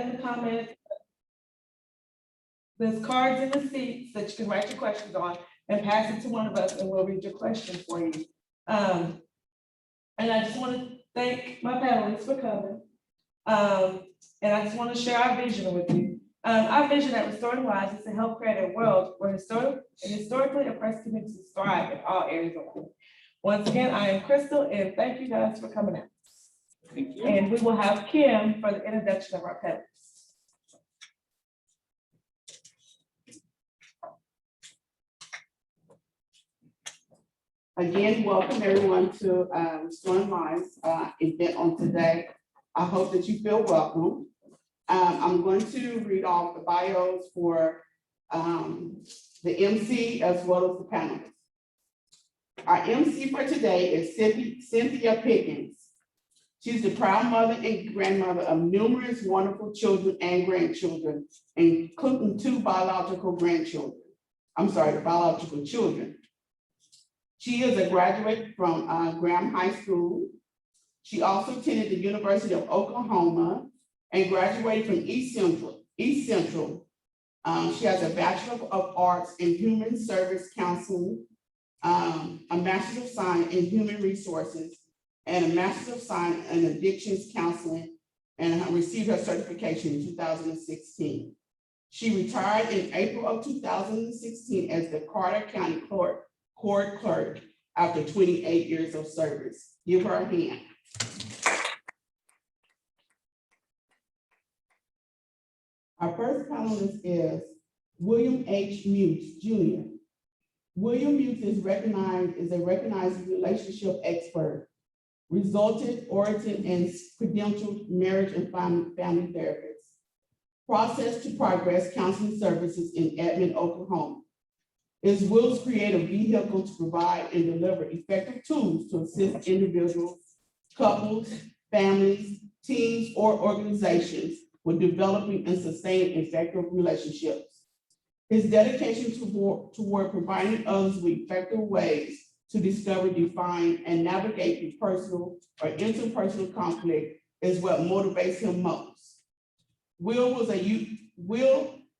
in the comments. There's cards in the seats that you can write your questions on and pass it to one of us and we'll read your question for you. And I just want to thank my panelists for coming. And I just want to share our vision with you. Our vision at Restoring Lives is to help create a world where historically oppressed communities thrive in all areas of life. Once again, I am Crystal, and thank you guys for coming out. Thank you. And we will have Kim for the introduction of our panelists. Again, welcome everyone to Restoring Lives event on today. I hope that you feel welcome. I'm going to read off the bios for the MC as well as the panelists. Our MC for today is Cynthia Pickens. She's the proud mother and grandmother of numerous wonderful children and grandchildren, including two biological grandchildren. I'm sorry, the biological children. She is a graduate from Graham High School. She also attended the University of Oklahoma and graduated from East Central. She has a Bachelor of Arts in Human Service Counseling, a Master's of Science in Human Resources, and a Master's of Science in Addictions Counseling, and received her certification in 2016. She retired in April of 2016 as the Carter County Court Clerk after 28 years of service. Give her a hand. Our first panelist is William H. Muse, Jr. William Muse is a recognized relationship expert, resultant, origin, and credentialed marriage and family therapist. Process to Progress Counseling Services in Edmond, Oklahoma. Is Will's creative vehicle to provide and deliver effective tools to assist individuals, couples, families, teams, or organizations with developing and sustaining effective relationships. His dedication toward providing others with effective ways to discover, define, and navigate the personal or interpersonal conflict is what motivates him most. Will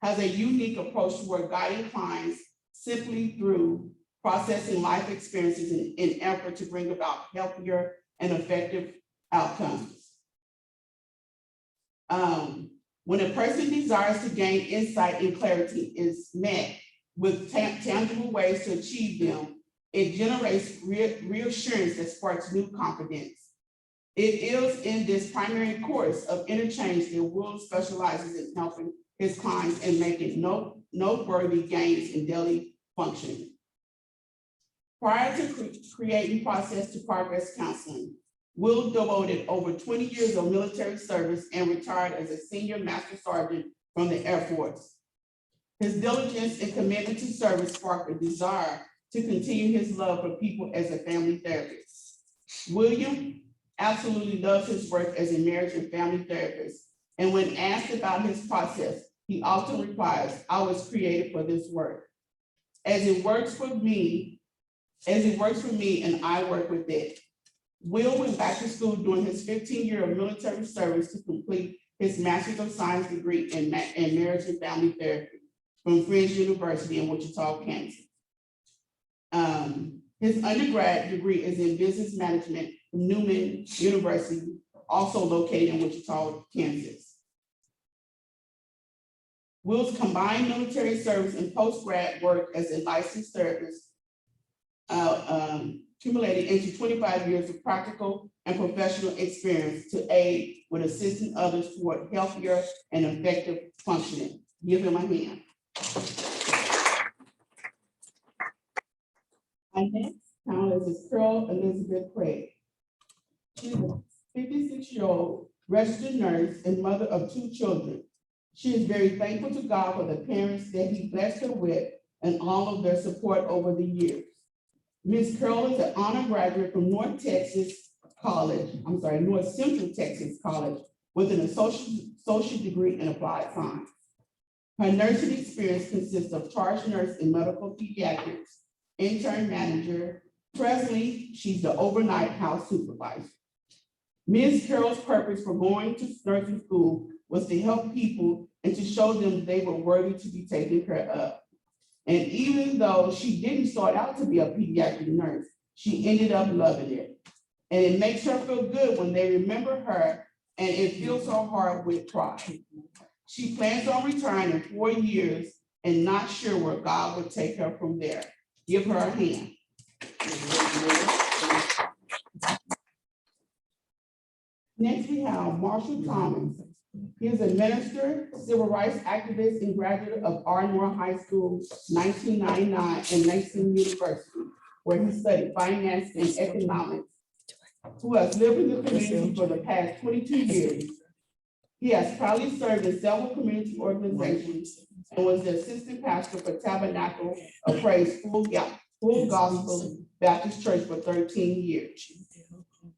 has a unique approach toward guiding clients simply through processing life experiences in effort to bring about healthier and effective outcomes. When a person desires to gain insight and clarity is met with tangible ways to achieve them, it generates reassurance that sparks new confidence. It is in this primary course of interchange that Will specializes in helping his clients and making noteworthy gains in daily functioning. Prior to creating Process to Progress Counseling, Will devoted over 20 years of military service and retired as a senior master sergeant from the Air Force. His diligence and commitment to service sparked a desire to continue his love for people as a family therapist. William absolutely loves his work as a marriage and family therapist. And when asked about his process, he often replies, "I was created for this work. As it works for me and I work with it." Will went back to school during his 15-year of military service to complete his Master's of Science degree in Marriage and Family Therapy from Friends University in Wichita, Kansas. His undergrad degree is in Business Management from Newman University, also located in Wichita, Kansas. Will's combined military service and post-grad work as a licensed therapist accumulated into 25 years of practical and professional experience to aid with assisting others toward healthier and effective functioning. Give him a hand. Our next panelist is Pearl Elizabeth Craig. She's a 56-year-old registered nurse and mother of 2 children. She is very thankful to God for the parents that He blessed her with and all of their support over the years. Ms. Pearl is an honor graduate from North Central Texas College with an associate degree in applied science. Her nursing experience consists of charge nurse in medical pediatrics, intern manager. Presently, she's the overnight house supervisor. Ms. Carroll's purpose for going to nursing school was to help people and to show them they were worthy to be taken care of. And even though she didn't start out to be a pediatric nurse, she ended up loving it. And it makes her feel good when they remember her, and it fills her heart with pride. She plans on retiring in 4 years and not sure where God would take her from there. Give her a hand. Next, we have Marshall Thomas. He is a minister, civil rights activist, and graduate of Ardmore High School, 1999, and Langston University, where he studied finance and economics, who has lived in the community for the past 22 years. He has proudly served in several community organizations and was the assistant pastor for Tabernacle of Praise Full Gospel Baptist Church for 13 years.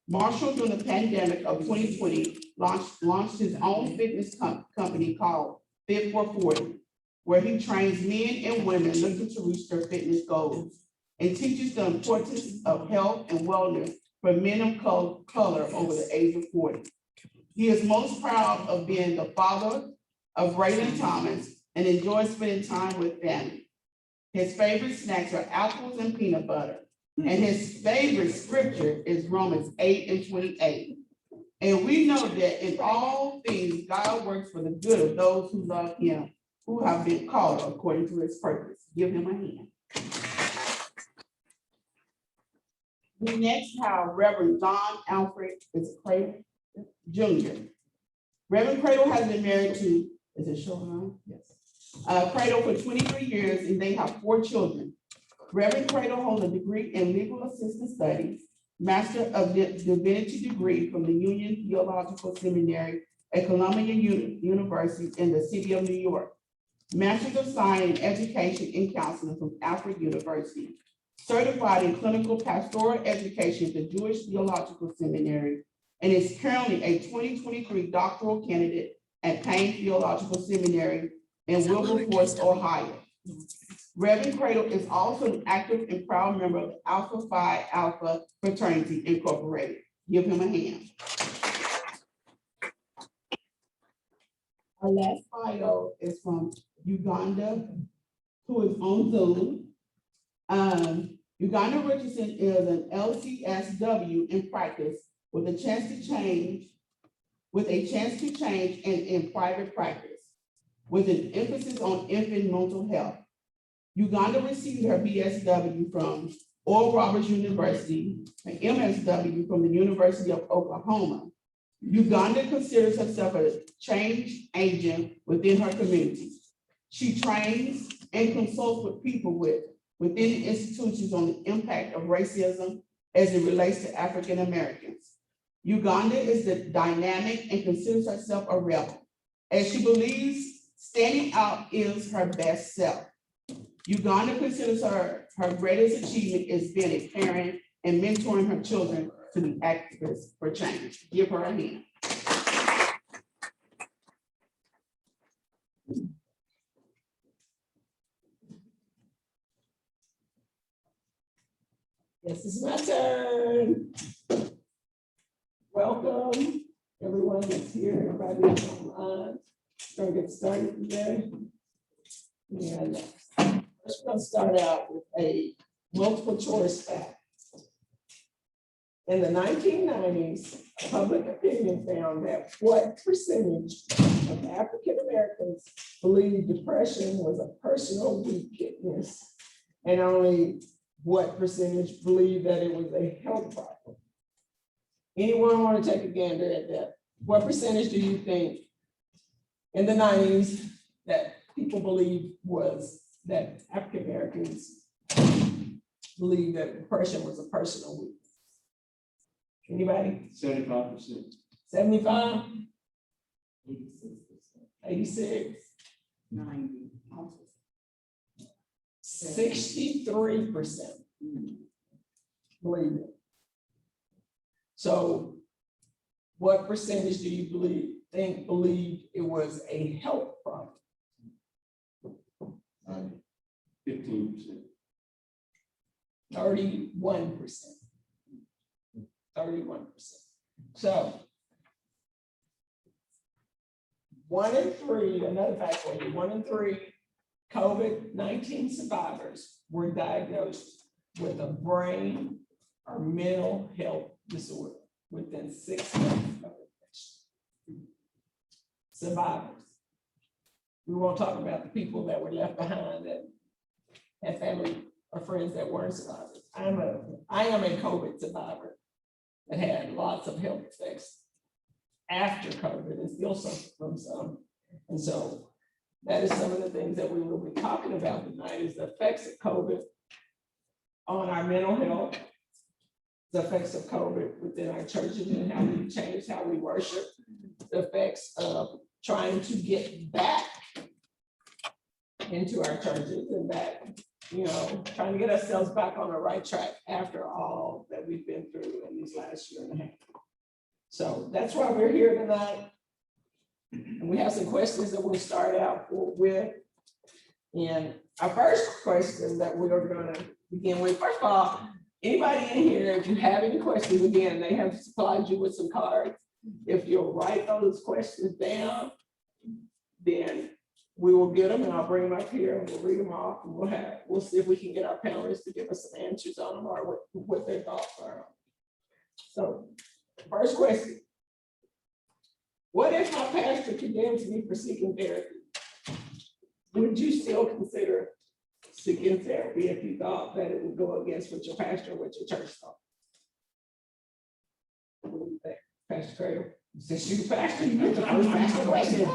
Marshall, during the pandemic of 2020, launched his own fitness company called Fit for 40, where he trains men and women looking to reach their fitness goals and teaches the importance of health and wellness for men of color over the age of 40. He is most proud of being the father of Braden Thomas and enjoys spending time with family. His favorite snacks are apples and peanut butter. And his favorite scripture is Romans 8:28. And we know that in all things, God works for the good of those who love him, who have been called according to his purpose. Give him a hand. We next have Reverend John Alfred Cradle Jr. Reverend Cradle has been married to, is it Shohan? Yes. Cradle for 23 years, and they have 4 children. Reverend Cradle holds a degree in legal assistant studies, Master of Divinity degree from the Union Theological Seminary at Columbia University in the city of New York, Master's of Science in Education and Counseling from Alfred University, certified in clinical pastoral education at the Jewish Theological Seminary, and is currently a 2023 doctoral candidate at Payne Theological Seminary in Wilberforce, Ohio. Reverend Cradle is also an active and proud member of Alpha Phi Alpha Fraternity Incorporated. Give him a hand. Our last bio is from Uganda, who is on Zoom. Uganda Richardson is an LCSW in practice with a chance to change and in private practice, with an emphasis on infant mental health. Uganda received her BSW from Oral Roberts University, an MSW from the University of Oklahoma. Uganda considers herself a change agent within her community. She trains and consults with people within the institutions on the impact of racism as it relates to African Americans. Uganda is dynamic and considers herself a rebel, as she believes standing out is her best self. Uganda considers her greatest achievement is being a parent and mentoring her children to be activists for change. Give her a hand. Yes, it's my turn. Welcome, everyone that's here, everybody that's online. We're gonna get started today. And first, we're gonna start out with a multiple choice fact. In the 1990s, public opinion found that what percentage of African Americans believed depression was a personal weakness, and only what percentage believed that it was a health problem? Anyone want to take a gander at that? What percentage do you think in the 90s that people believe was that African Americans believe that depression was a personal weakness? Anybody? 75%. 75? 86? 90. 63% believe it. So what percentage do you believe it was a health problem? 15%. 31%. 31%. So 1 in 3, another fact for you, 1 in 3 COVID-19 survivors were diagnosed with a brain or mental health disorder within 6 months of infection. Survivors. We won't talk about the people that were left behind that had family or friends that weren't survivors. I am a COVID survivor that had lots of health effects after COVID and still suffer from some. And so that is some of the things that we will be talking about tonight is the effects of COVID on our mental health, the effects of COVID within our churches and how we change how we worship, the effects of trying to get back into our churches and back, trying to get ourselves back on the right track after all that we've been through in these last year and a half. So that's why we're here tonight. And we have some questions that we'll start out with. And our first question that we're going to begin with, first of all, anybody in here, if you have any questions, again, they have supplied you with some cards. If you'll write those questions down, then we will get them and I'll bring them up here and we'll read them off and we'll see if we can get our panelists to give us some answers on them or what their thoughts are. So first question. What if my pastor condemns me for seeking therapy? Would you still consider seeking therapy if you thought that it would go against what your pastor or what your church thought? What do you think, Pastor Cradle? Since you pastor, you get the first question.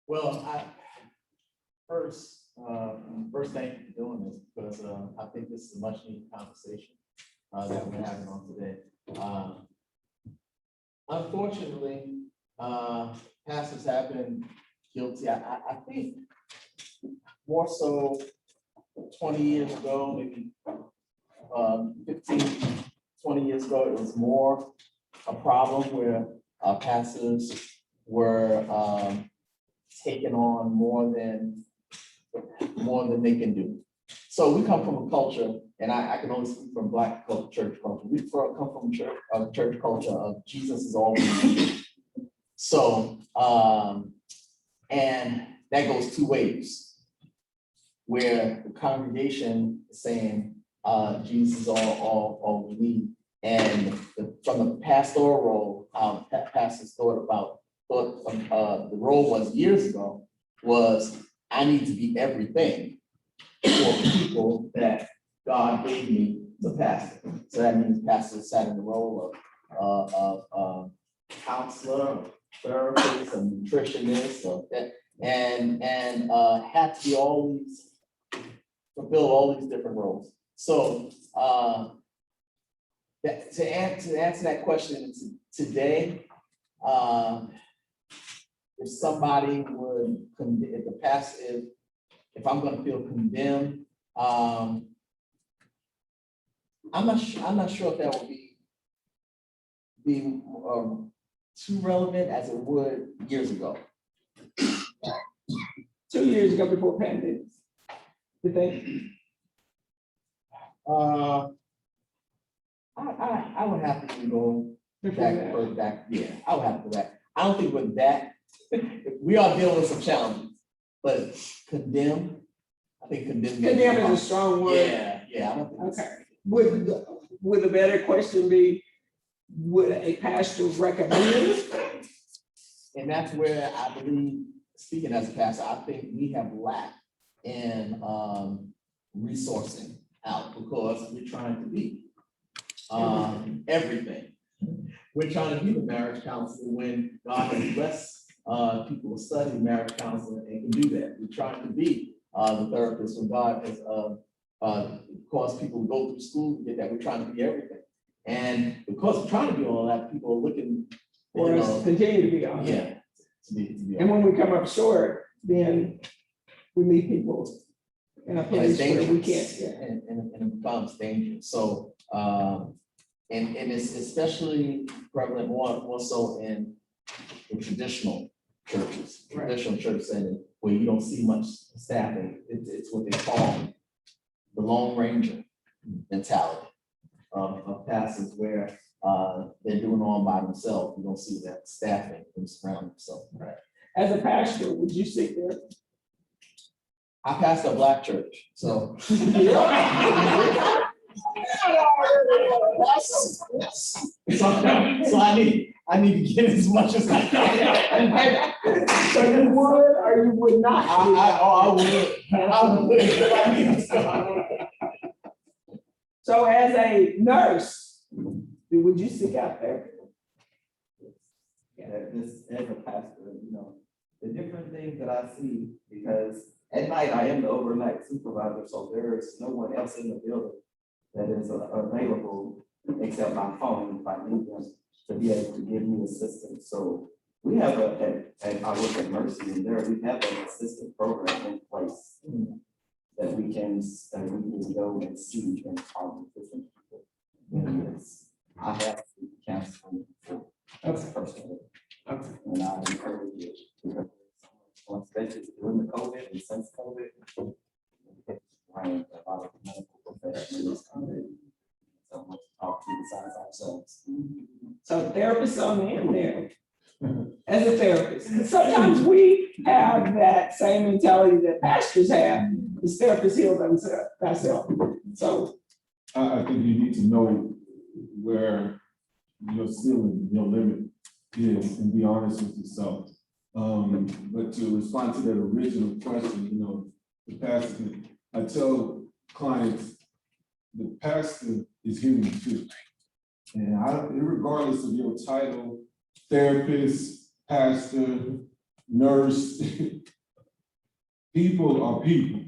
Well, first, thank you for doing this because I think this is a much needed conversation that we're having on today. Unfortunately, pastors have been guilty. I think more so 20 years ago, maybe 15, 20 years ago, it was more a problem where pastors were taking on more than they can do. So we come from a culture, and I can only speak from Black church culture. We come from a church culture of Jesus is all we need. So, and that goes two ways, where the congregation is saying Jesus is all we need, and from the pastoral role, how pastors thought the role was years ago was I need to be everything for people that God gave me to pastor. So that means pastors sat in the role of counselor, therapist, and nutritionist, and had to be fulfill all these different roles. So to answer that question today, if somebody would, if the pastor, if I'm going to feel condemned, I'm not sure if that would be too relevant as it would years ago. 2 years ago before pandemic. You think? I would have to go back. Yeah, I would have to go back. I don't think with that, we are dealing with some challenges, but condemn, I think condemn. Condemn is a strong word. Yeah, I don't think. Okay. Would a better question be, would a pastor recommend? And that's where I believe, speaking as a pastor, I think we have lacked in resourcing out because we're trying to be everything. We're trying to be the marriage counselor when God has blessed people to study marriage counseling and can do that. We're trying to be the therapist when God has caused people to go through school to get that. We're trying to be everything. And because we're trying to be all that, people are looking For us to continue to be on. Yeah, to be And when we come up short, then we leave people in a place where we can't. Yeah. and it becomes dangerous. So and it's especially prevalent more so in the traditional churches, traditional church setting, where you don't see much staffing. It's what they call the Lone Ranger mentality of pastors, where they're doing it all by themselves. You don't see that staffing and surrounding themselves. Right. As a pastor, would you seek therapy? I pastor a black church, so. So I need to get as much as I can. So you would or you would not? I would. So as a nurse, would you seek out therapy? This as a pastor, the different things that I see, because at night I am the overnight supervisor, so there is no one else in the building that is available except my phone if I need them to be able to give me assistance. So we have I work at Mercy, and there we have an assistant program in place that we can go and see and talk with different people. And I have to counseling personally. Okay. And I encourage you, especially during the COVID and since COVID, right, a lot of medical professionals come in, so much to talk to besides ourselves. So therapists on in there. As a therapist, sometimes we have that same mentality that pastors have, is therapists heal themselves. So I think you need to know where your ceiling, your limit is, and be honest with yourself. But to respond to that original question, the pastor, I tell clients, the pastor is human too. And regardless of your title, therapist, pastor, nurse, people are people.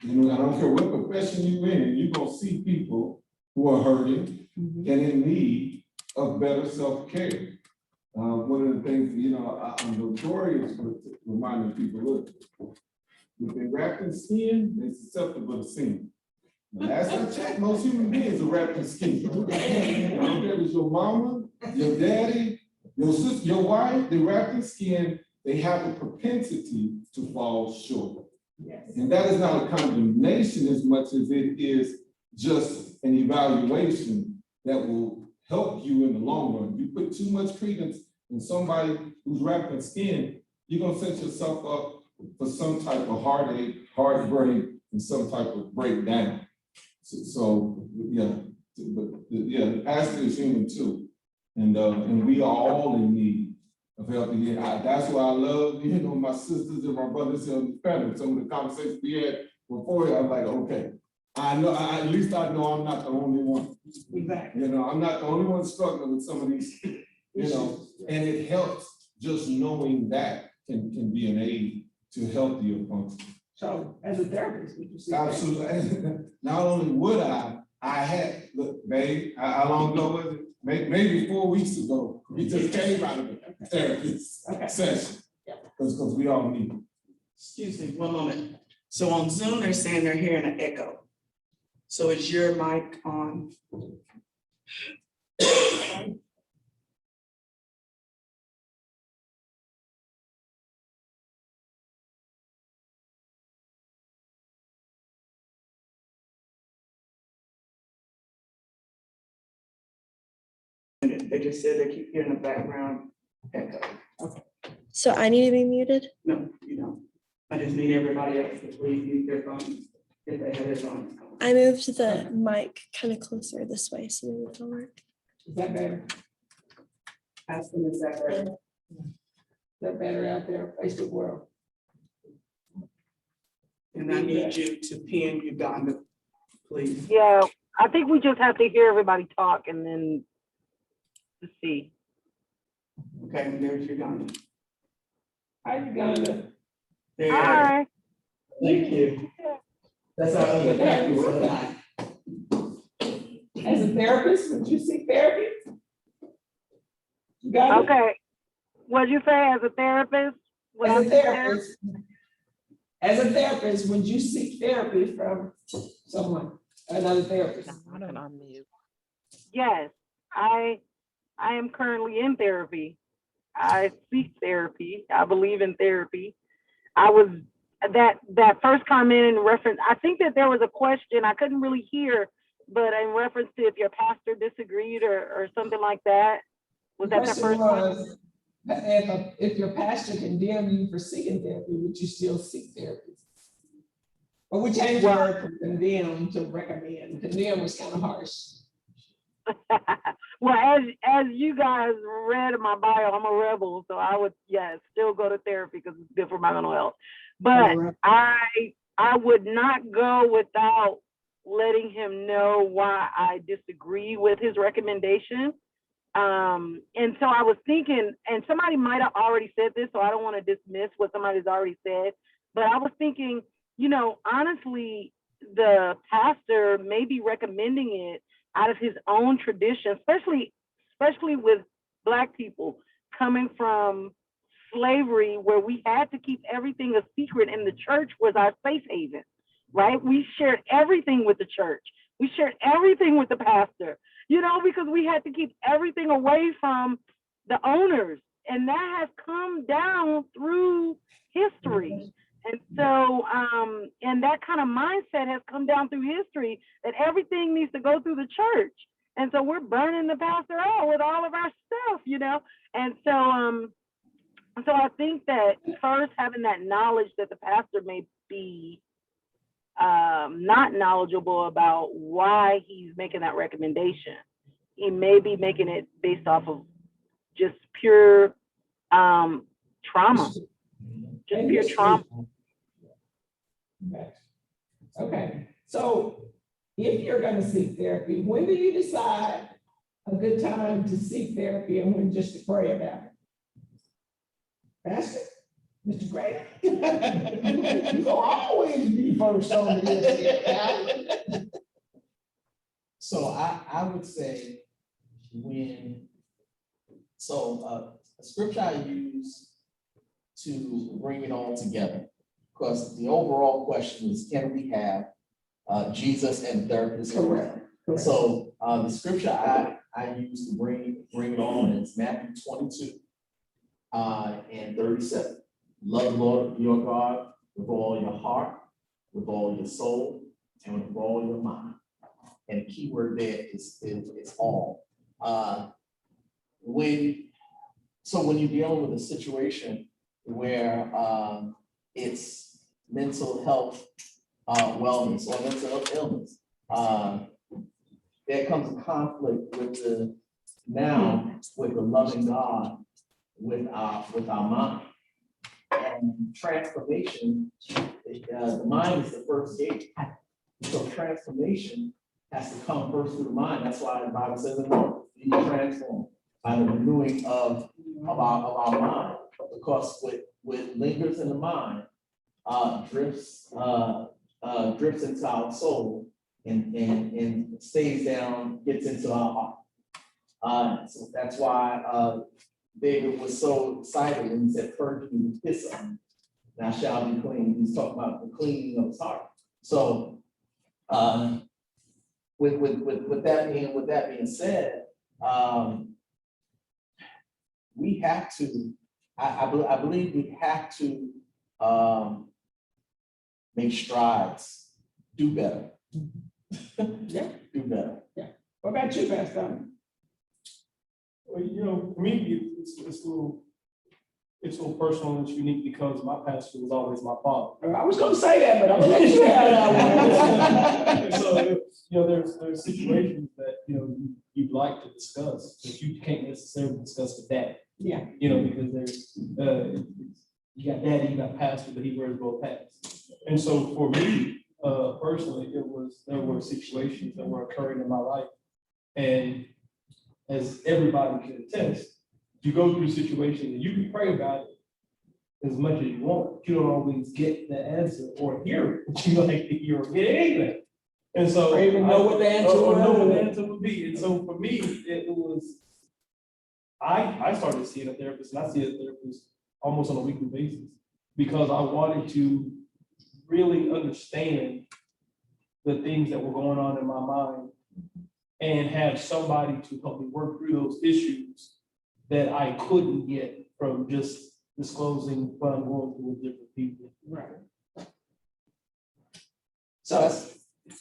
I don't care what profession you're in, you're gonna see people who are hurting and in need of better self-care. One of the things, I'm notorious for reminding people, look, if they're wrapped in skin, they're susceptible to sin. Last I checked, most human beings are wrapped in skin. I don't care if it's your mama, your daddy, your sister, your wife, they're wrapped in skin, they have a propensity to fall short. yes. And that is not a condemnation as much as it is just an evaluation that will help you in the long run. You put too much credence in somebody who's wrapped in skin, you're gonna set yourself up for some type of heartache, heartbreak, and some type of breakdown. The pastor is human too. And we are all in need of help. That's why I love, my sisters and my brothers in the family. Some of the conversations we had before, I'm like, okay, I know, at least I know I'm not the only one. Exactly. I'm not the only one struggling with some of these, and it helps just knowing that can be an aid to healthier function. So as a therapist, would you seek therapy? Absolutely. Not only would I had, look, babe, how long ago was it? Maybe 4 weeks ago, we just came out of a therapist session. Because we all need it. Excuse me, one moment. So on Zoom, they're saying they're hearing an echo. So is your mic on? They just said they keep hearing the background echo. So I need to be muted? No, you don't. I just need everybody else to please use their phones if they have it on. I moved the mic kind of closer this way, so maybe it'll work. Is that better? Ask them, is that better? Is that better out there, Facebook world? And I need you to pin Uganda, please. Yeah, I think we just have to hear everybody talk and then to see. Okay, and there's Uganda. Hi, Uganda. There you are. Hi. Thank you. That's our other therapy for the night. As a therapist, would you seek therapy? Uganda? Okay. What'd you say as a therapist? Would I As a seek therapist, as a therapist, would you seek therapy from someone, another therapist? Yes, I am currently in therapy. I seek therapy. I believe in therapy. I was that first comment in reference. I think that there was a question. I couldn't really hear but in reference to if your pastor disagreed or something like that. Was that the Question first one? was, if your pastor condemned you for seeking therapy, would you still seek therapy? Or we changed the word from condemn to recommend. Condemn was kind of harsh. Well, as you guys read in my bio, I'm a rebel, so I would, yes, still go to therapy because it's good for my mental health. But I would not go without letting him know why I disagree with his recommendation. And so I was thinking, and somebody might have already said this, so I don't want to dismiss what somebody's already said, but I was thinking, you know, honestly, the pastor may be recommending it out of his own tradition, especially with Black people coming from slavery, where we had to keep everything a secret, and the church was our safe haven, right? We shared everything with the church. We shared everything with the pastor, you know, because we had to keep everything away from the owners. And that has come down through history. And so, and that kind of mindset has come down through history, that everything needs to go through the church. And so we're burning the pastor out with all of our stuff, you know? And so, so I think that first having that knowledge that the pastor may be not knowledgeable about why he's making that recommendation. He may be making it based off of just pure trauma, just pure trauma. Okay, so if you're going to seek therapy, when do you decide a good time to seek therapy and when just to pray about it? Pastor, Mr. Gray, you always be first on the list. So I would say a scripture I use to bring it all together, because the overall question is, can we have Jesus and therapist? Correct. So the scripture I use to bring it on is Matthew 22 and 37. Love the Lord your God with all your heart, with all your soul, and with all your mind. And the key word there is all. When you're dealing with a situation where it's mental health wellness or mental health illness, there comes a conflict with the loving God with our mind. And transformation, the mind is the first gate. So transformation has to come first through the mind. That's why the Bible says it all. Be transformed by the renewing of our mind. Because what lingers in the mind drifts into our soul and stays down, gets into our heart. So that's why David was so excited when he said, "Purge me with hyssop, and I shall be clean." He's talking about the cleaning of his heart. So with that being said, we have to. I believe we have to make strides, do better. Yeah. Do better. Yeah. What about you, Pastor? Well, you know, for me, it's a little personal and it's unique because my pastor was always my father. I was going to say that, but I'm going to let you have that one. So, you know, there's situations that, you know, you'd like to discuss, but you can't necessarily discuss with dad. Yeah. You know, because there's, you got daddy, you got pastor, but he wears both hats. And so for me, personally, there were situations that were occurring in my life. And as everybody can attest, you go through a situation and you can pray about it as much as you want. You don't always get the answer or hear what you like to hear or get anything. And so Or even know what the answer or know what the was. answer would be. And so for me, it was, I started seeing a therapist, and I see a therapist almost on a weekly basis because I wanted to really understand the things that were going on in my mind and have somebody to help me work through those issues that I couldn't get from just disclosing what I'm going through with different people. Right. So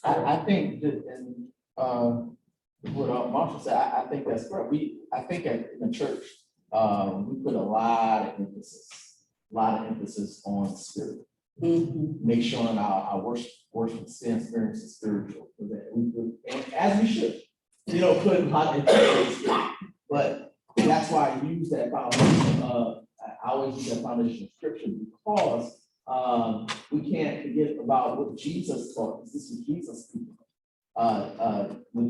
I think that, and what Marshall said, I think that's correct. I think in the church, we put a lot of emphasis on spirit. Make sure our worship experience is spiritual. And as we should, put a lot of emphasis on spirit. But that's why I use that foundation. I always use that foundation of scripture because we can't forget about what Jesus taught. This is Jesus speaking. When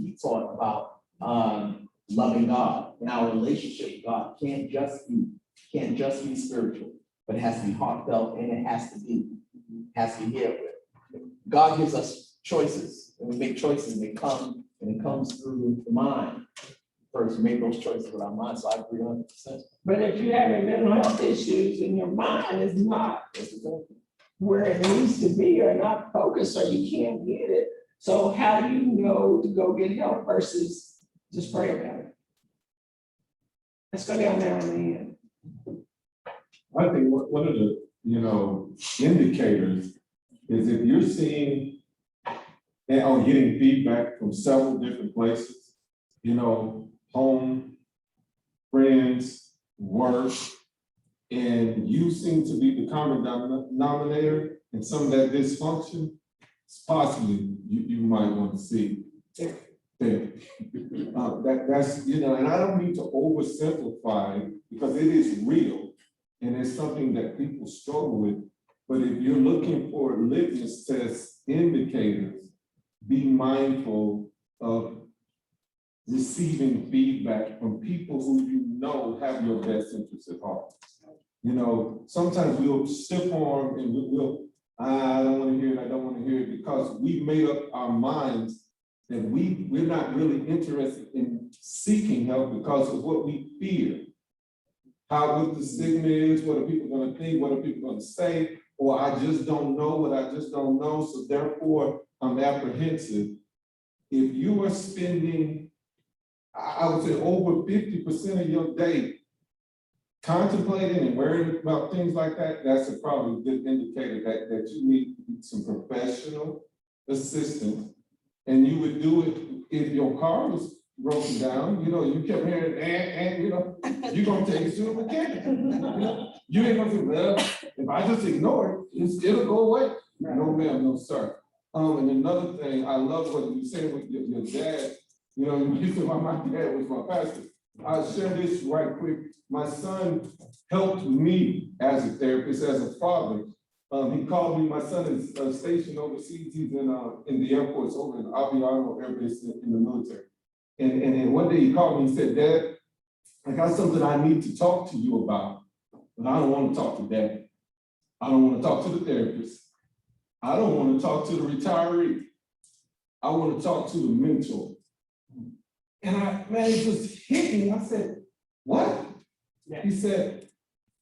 he taught about loving God, and our relationship with God can't just be spiritual, but it has to be heartfelt, and it has to be here with. God gives us choices, and we make choices, and it comes through the mind. First, we make those choices with our mind, so I agree 100%. But if you have mental health issues and your mind is not where it needs to be or not focused, or you can't get it, so how do you know to go get help versus just pray about it? Let's go down there on the end. I think one of the, indicators is if you're seeing or getting feedback from several different places, home, friends, work, and you seem to be the common denominator in some of that dysfunction, it's possibly you might want to see therapy. That's, and I don't mean to oversimplify it because it is real and it's something that people struggle with. But if you're looking for litmus test indicators, be mindful of receiving feedback from people who have your best interests at heart. Sometimes we'll stiff arm and I don't want to hear it, I don't want to hear it, because we made up our minds that we're not really interested in seeking help because of what we fear. What the stigma is, what are people going to think, what are people going to say, or I just don't know what I just don't know, so therefore I'm apprehensive. If you are spending, I would say, over 50% of your day contemplating and worrying about things like that, that's probably a good indicator that you need some professional assistance. And you would do it if your car was broken down, you kept hearing, and you're gonna take it to a mechanic. You ain't gonna say, well, if I just ignore it, it'll go away. No, ma'am, no, sir. And another thing, I love what you said with your dad. You said my dad was my pastor. I'll share this right quick. My son helped me as a therapist, as a father. He called me, my son is stationed overseas. He's in the Air Force over in Aviano Air Base in the military. And then one day he called me and said, Dad, I got something I need to talk to you about, but I don't want to talk to Dad. I don't want to talk to the therapist. I don't want to talk to the retiree. I want to talk to the mentor. And it just hit me. I said, what? Yeah. He said,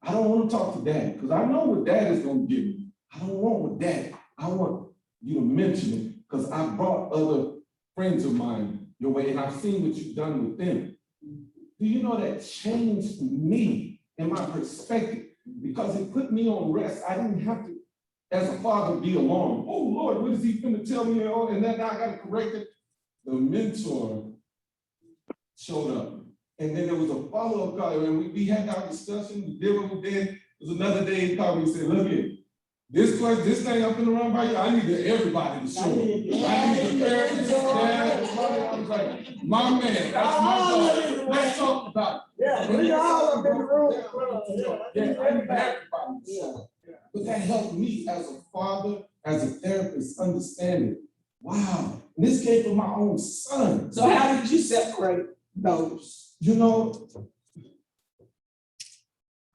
I don't want to talk to Dad because I know what Dad is going to give me. I don't want what Dad. I want you to mention it because I brought other friends of mine your way and I've seen what you've done with them. Do you know that changed me and my perspective because it put me on rest. I didn't have to, as a father, be alarmed. Oh Lord, what is he going to tell me? And then I got to correct it. The mentor showed up. And then there was a follow-up call, and we had our discussion, we did what we did. It was another day he called me and said, look here, this thing I'm gonna run by you, I need everybody to show up. I need the therapist, I was like, my man, that's my dog. Let's talk about it. Yeah, we all up in the room. Yeah, I need everybody to show up. But that helped me as a father, as a therapist, understanding, wow, and this came from my own son. So how did you separate those?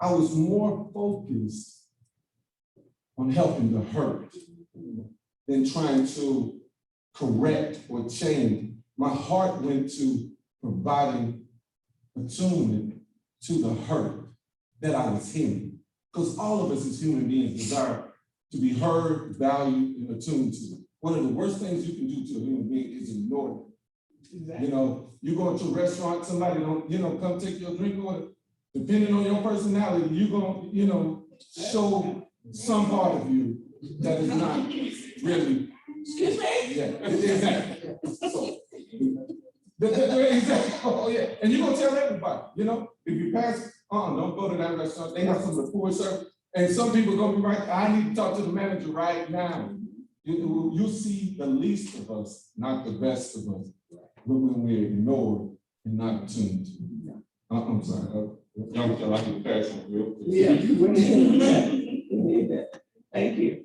I was more focused on helping the hurt than trying to correct or change. My heart went to providing attunement to the hurt that I was hearing. Because all of us as human beings desire to be heard, valued, and attuned to. One of the worst things you can do to a human being is ignore them. Exactly. You go to a restaurant, somebody don't, come take your drink order. Depending on your personality, you're gonna, show some part of you that is not really Excuse me? Yeah, exactly. So, exactly. Oh, yeah, and you're gonna tell everybody, you know, if you pass, don't go to that restaurant, they have some of the poor service. And some people gonna be right, I need to talk to the manager right now. You see the least of us, not the best of us, when we're ignored and not tuned to. I'm sorry, y'all like to pass it real quick. Yeah, we need that. We need that. Thank you.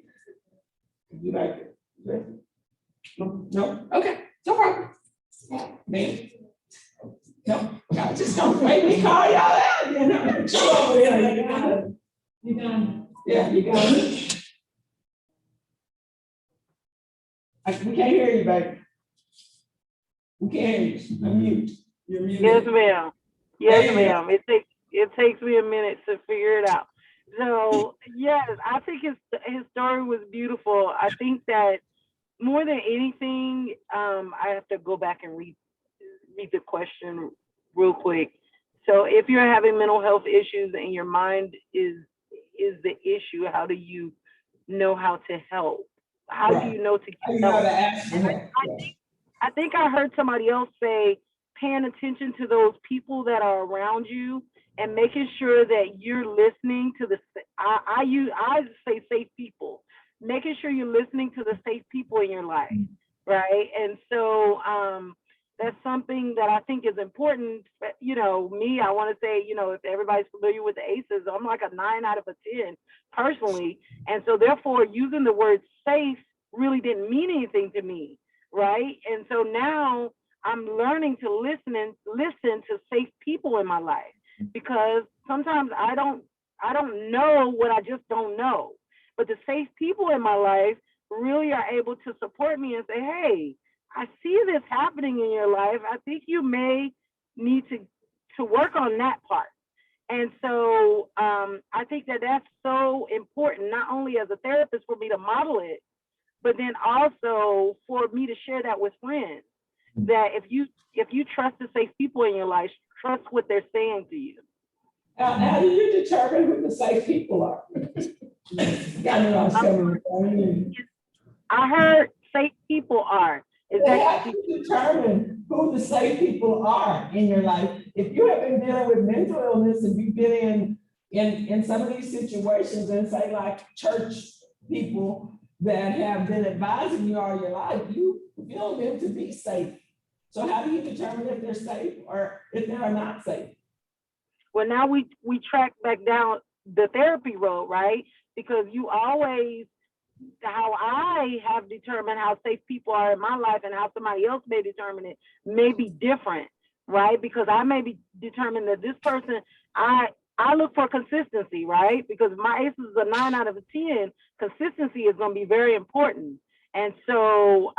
Would you like it? No, no, okay, no problem. Me? No, y'all just don't make me call y'all out, you know? Chill over there, you got it. You got it. Yeah, you got it. We can't hear you, baby. We can't hear you. I'm mute. You're muted. Yes, ma'am. There Yes, you go. ma'am. It takes me a minute to figure it out. So yes, I think his story was beautiful. I think that more than anything, I have to go back and read the question real quick. So if you're having mental health issues and your mind is the issue, how do you know how to help? How do you know to I get know help? to ask for help. I think I heard somebody else say paying attention to those people that are around you and making sure that you're listening to the, I say safe people, making sure you're listening to the safe people in your life, right? And so that's something that I think is important. You know, me, I want to say, you know, if everybody's familiar with the ACEs, I'm like a 9 out of a 10 personally. And so therefore using the word safe really didn't mean anything to me, right? And so now I'm learning to listen to safe people in my life, because sometimes I don't know what I just don't know. But the safe people in my life really are able to support me and say, hey, I see this happening in your life. I think you may need to work on that part. And so I think that that's so important, not only as a therapist for me to model it, but then also for me to share that with friends, that if you trust the safe people in your life, trust what they're saying to you. How do you determine who the safe people are? I heard safe people are. How do you determine who the safe people are in your life? If you have been dealing with mental illness and you've been in some of these situations, and say like church people that have been advising you all your life, you feel them to be safe. So how do you determine if they're safe or if they are not safe? Well, now we track back down the therapy road, right? Because you always, how I have determined how safe people are in my life and how somebody else may determine it may be different, right? Because I may be determined that this person, I look for consistency, right? Because my ACE is a 9 out of a 10. Consistency is going to be very important. And so,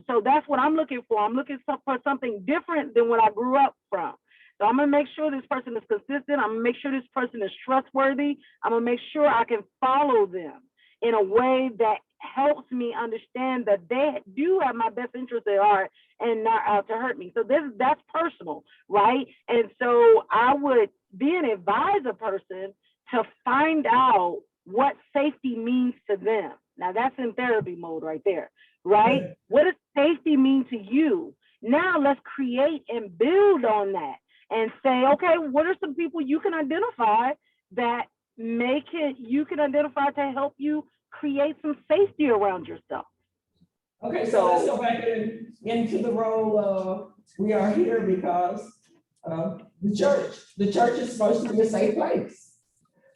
so that's what I'm looking for. I'm looking for something different than what I grew up from. So I'm gonna make sure this person is consistent. I'm gonna make sure this person is trustworthy. I'm gonna make sure I can follow them in a way that helps me understand that they do have my best interest at heart and not out to hurt me. So that's personal, right? And so I would then advise a person to find out what safety means to them. Now that's in therapy mode right there, right? What does safety mean to you? Now let's create and build on that and say, okay, what are some people you can identify that you can identify to help you create some safety around yourself? Okay, so let's go back into the role of, we are here because of the church. The church is supposed to be a safe place.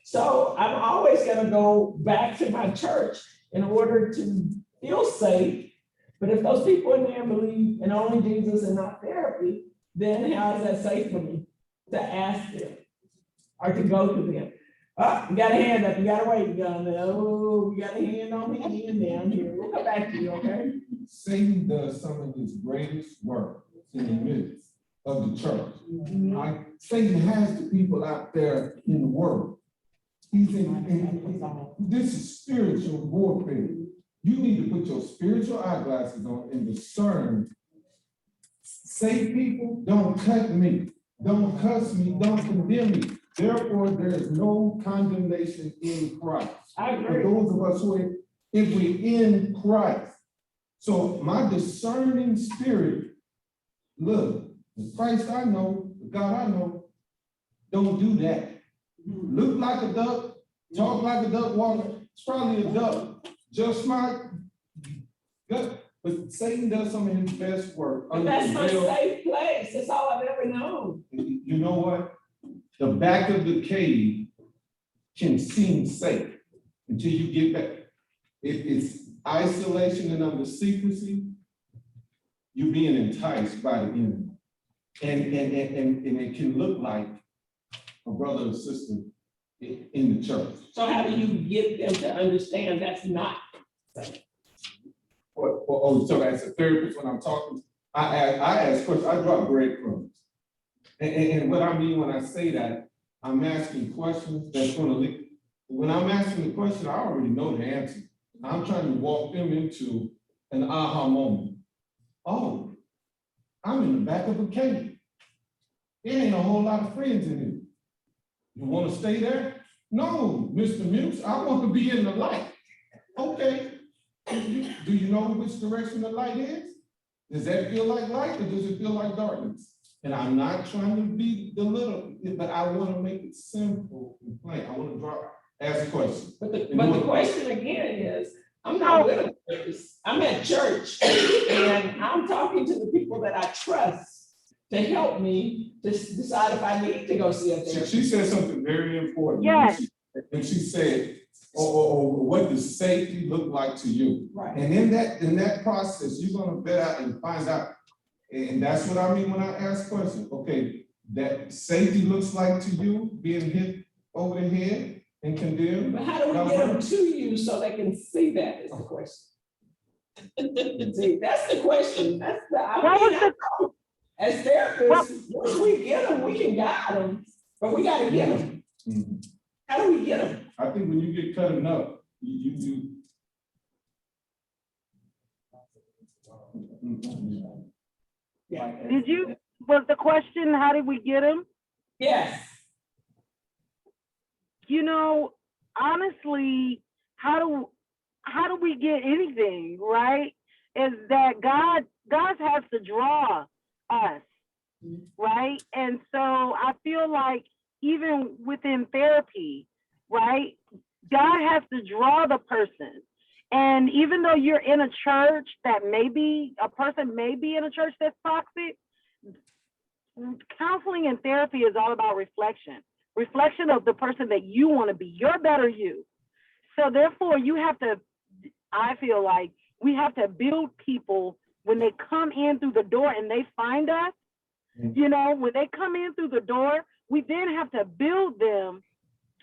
So I'm always gonna go back to my church in order to feel safe. But if those people in there believe in only Jesus and not therapy, then how is that safe for me to ask them or to go to them? Oh, you got a hand up, you gotta wait, oh, we got a hand on me and down here. We'll come back to you, okay? Satan does some of his greatest work in the midst of the church. Satan has the people out there in the world. This is spiritual warfare. You need to put your spiritual eyeglasses on and discern. Safe people don't cut me, don't cuss me, don't condemn me. Therefore, there is no condemnation in Christ. I agree. For those of us who are, if we're in Christ. So my discerning spirit, look, the Christ I know, the God I know, don't do that. Look like a duck, talk like a duck, walk, it's probably a duck, just smart. Good, but Satan does some of his best work. But under that's the my veil. safe place. That's all I've ever known. You know what? The back of the cave can seem safe until you get back. If it's isolation and under secrecy, you're being enticed by the enemy. And it can look like a brother or sister in the church. So how do you get them to understand that's not safe? So as a therapist, when I'm talking, I ask questions, I drop breadcrumbs. And what I mean when I say that, I'm asking questions that's gonna lead. When I'm asking the question, I already know the answer. I'm trying to walk them into an aha moment. Oh, I'm in the back of a cave. There ain't a whole lot of friends in here. You wanna stay there? No, Mr. Muse, I want to be in the light. Okay. Do you know which direction the light is? Does that feel like light or does it feel like darkness? And I'm not trying to be the little, but I want to make it simple and plain. I want to ask a question. But the question again is, I'm not with a therapist. I'm at church and I'm talking to the people that I trust to help me to decide if I need to go see a therapist. She said something very important. Yes. And she said, what does safety look like to you? Right. And in that process, you're gonna vet out and find out. And that's what I mean when I ask questions. Okay, that safety looks like to you, being hit over the head and condemned. But how do we get them to you so they can see that is the question? See, that's the question. That's the, as therapists, once we get them, we can guide them, but we gotta get them. Mm-hmm. How do we get them? I think when you get cut enough, you Was the question, how did we get him? Yes. You know, honestly, how do we get anything, right? Is that God has to draw us, right? And so I feel like even within therapy, right, God has to draw the person. And even though you're in a church that maybe a person may be in a church that's toxic, counseling and therapy is all about reflection of the person that you want to be, your better you. So therefore you have to, I feel like we have to build people when they come in through the door and they find us, you know, when they come in through the door, we then have to build them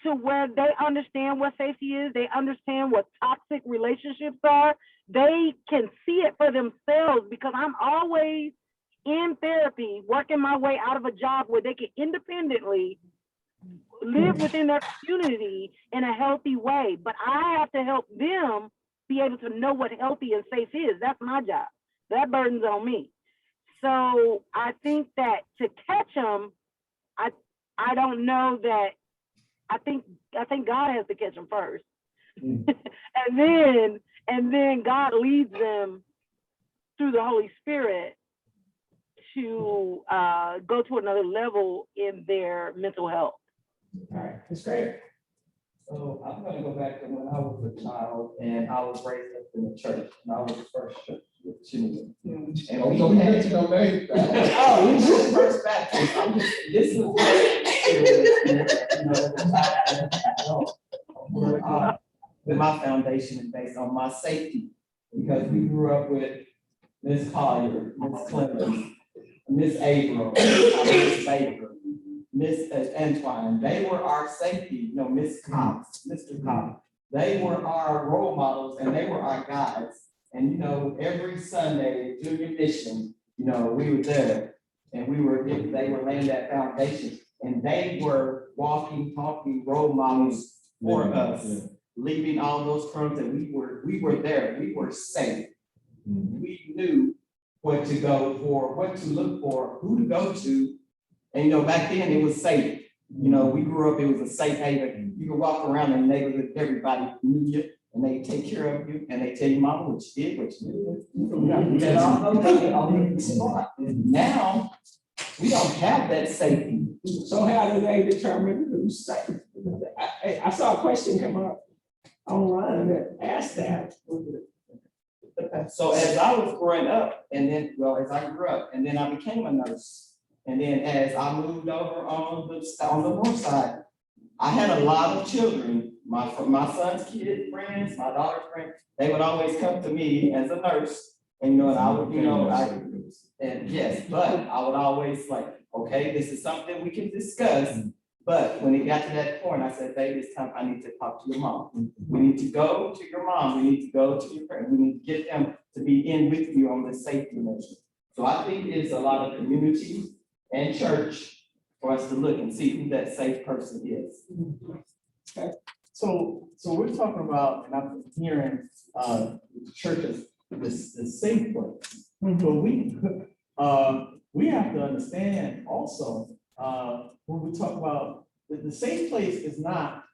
to where they understand what safety is, they understand what toxic relationships are, they can see it for themselves, because I'm always in therapy, working my way out of a job where they can independently live within their community in a healthy way. But I have to help them be able to know what healthy and safe is. That's my job. That burden's on me. So I think that to catch them, I don't know that, I think God has to catch them first. and then God leads them through the Holy Spirit to go to another level in their mental health. All right, that's great. So I'm gonna go back to when I was a child and I was raised up in the church, and I was the first church with children. And we had to go back. Oh, we should first Baptist. This is my foundation is based on my safety, because we grew up with Miss Collier, Miss Clemens, Miss Abram, Miss Baker, Miss Antoine. They were our safety, you know, Miss Cox, Mr. Cox. They were our role models and they were our guides. And, you know, every Sunday, junior mission, you know, we were there and they were laying that foundation, and they were walking, talking role models for us, leaving all those crumbs, and we were there, we were safe. We knew what to go for, what to look for, who to go to. And, you know, back then it was safe. You know, we grew up, it was a safe haven. You could walk around in the neighborhood, everybody knew you. and they take care of you, and they tell you, mama, what you did, what you did. That all goes on the spot. Now, we don't have that safety. So how do they determine who's safe? I saw a question come up online that asked that. So as I was growing up, and then, well, as I grew up, and then I became a nurse. And then as I moved over on the north side, I had a lot of children, my son's kid friends, my daughter's friends, they would always come to me as a nurse. And, and I would, and yes, but I would always like, okay, this is something we can discuss. But when it got to that point, I said, baby, it's time I need to talk to your mom. We need to go to your mom. We need to go to your parents. We need to get them to be in with you on this safety measure. So I think it's a lot of community and church for us to look and see who that safe person is. Okay. So we're talking about, and I'm hearing churches, this safe place. But we have to understand also, when we talk about the safe place is not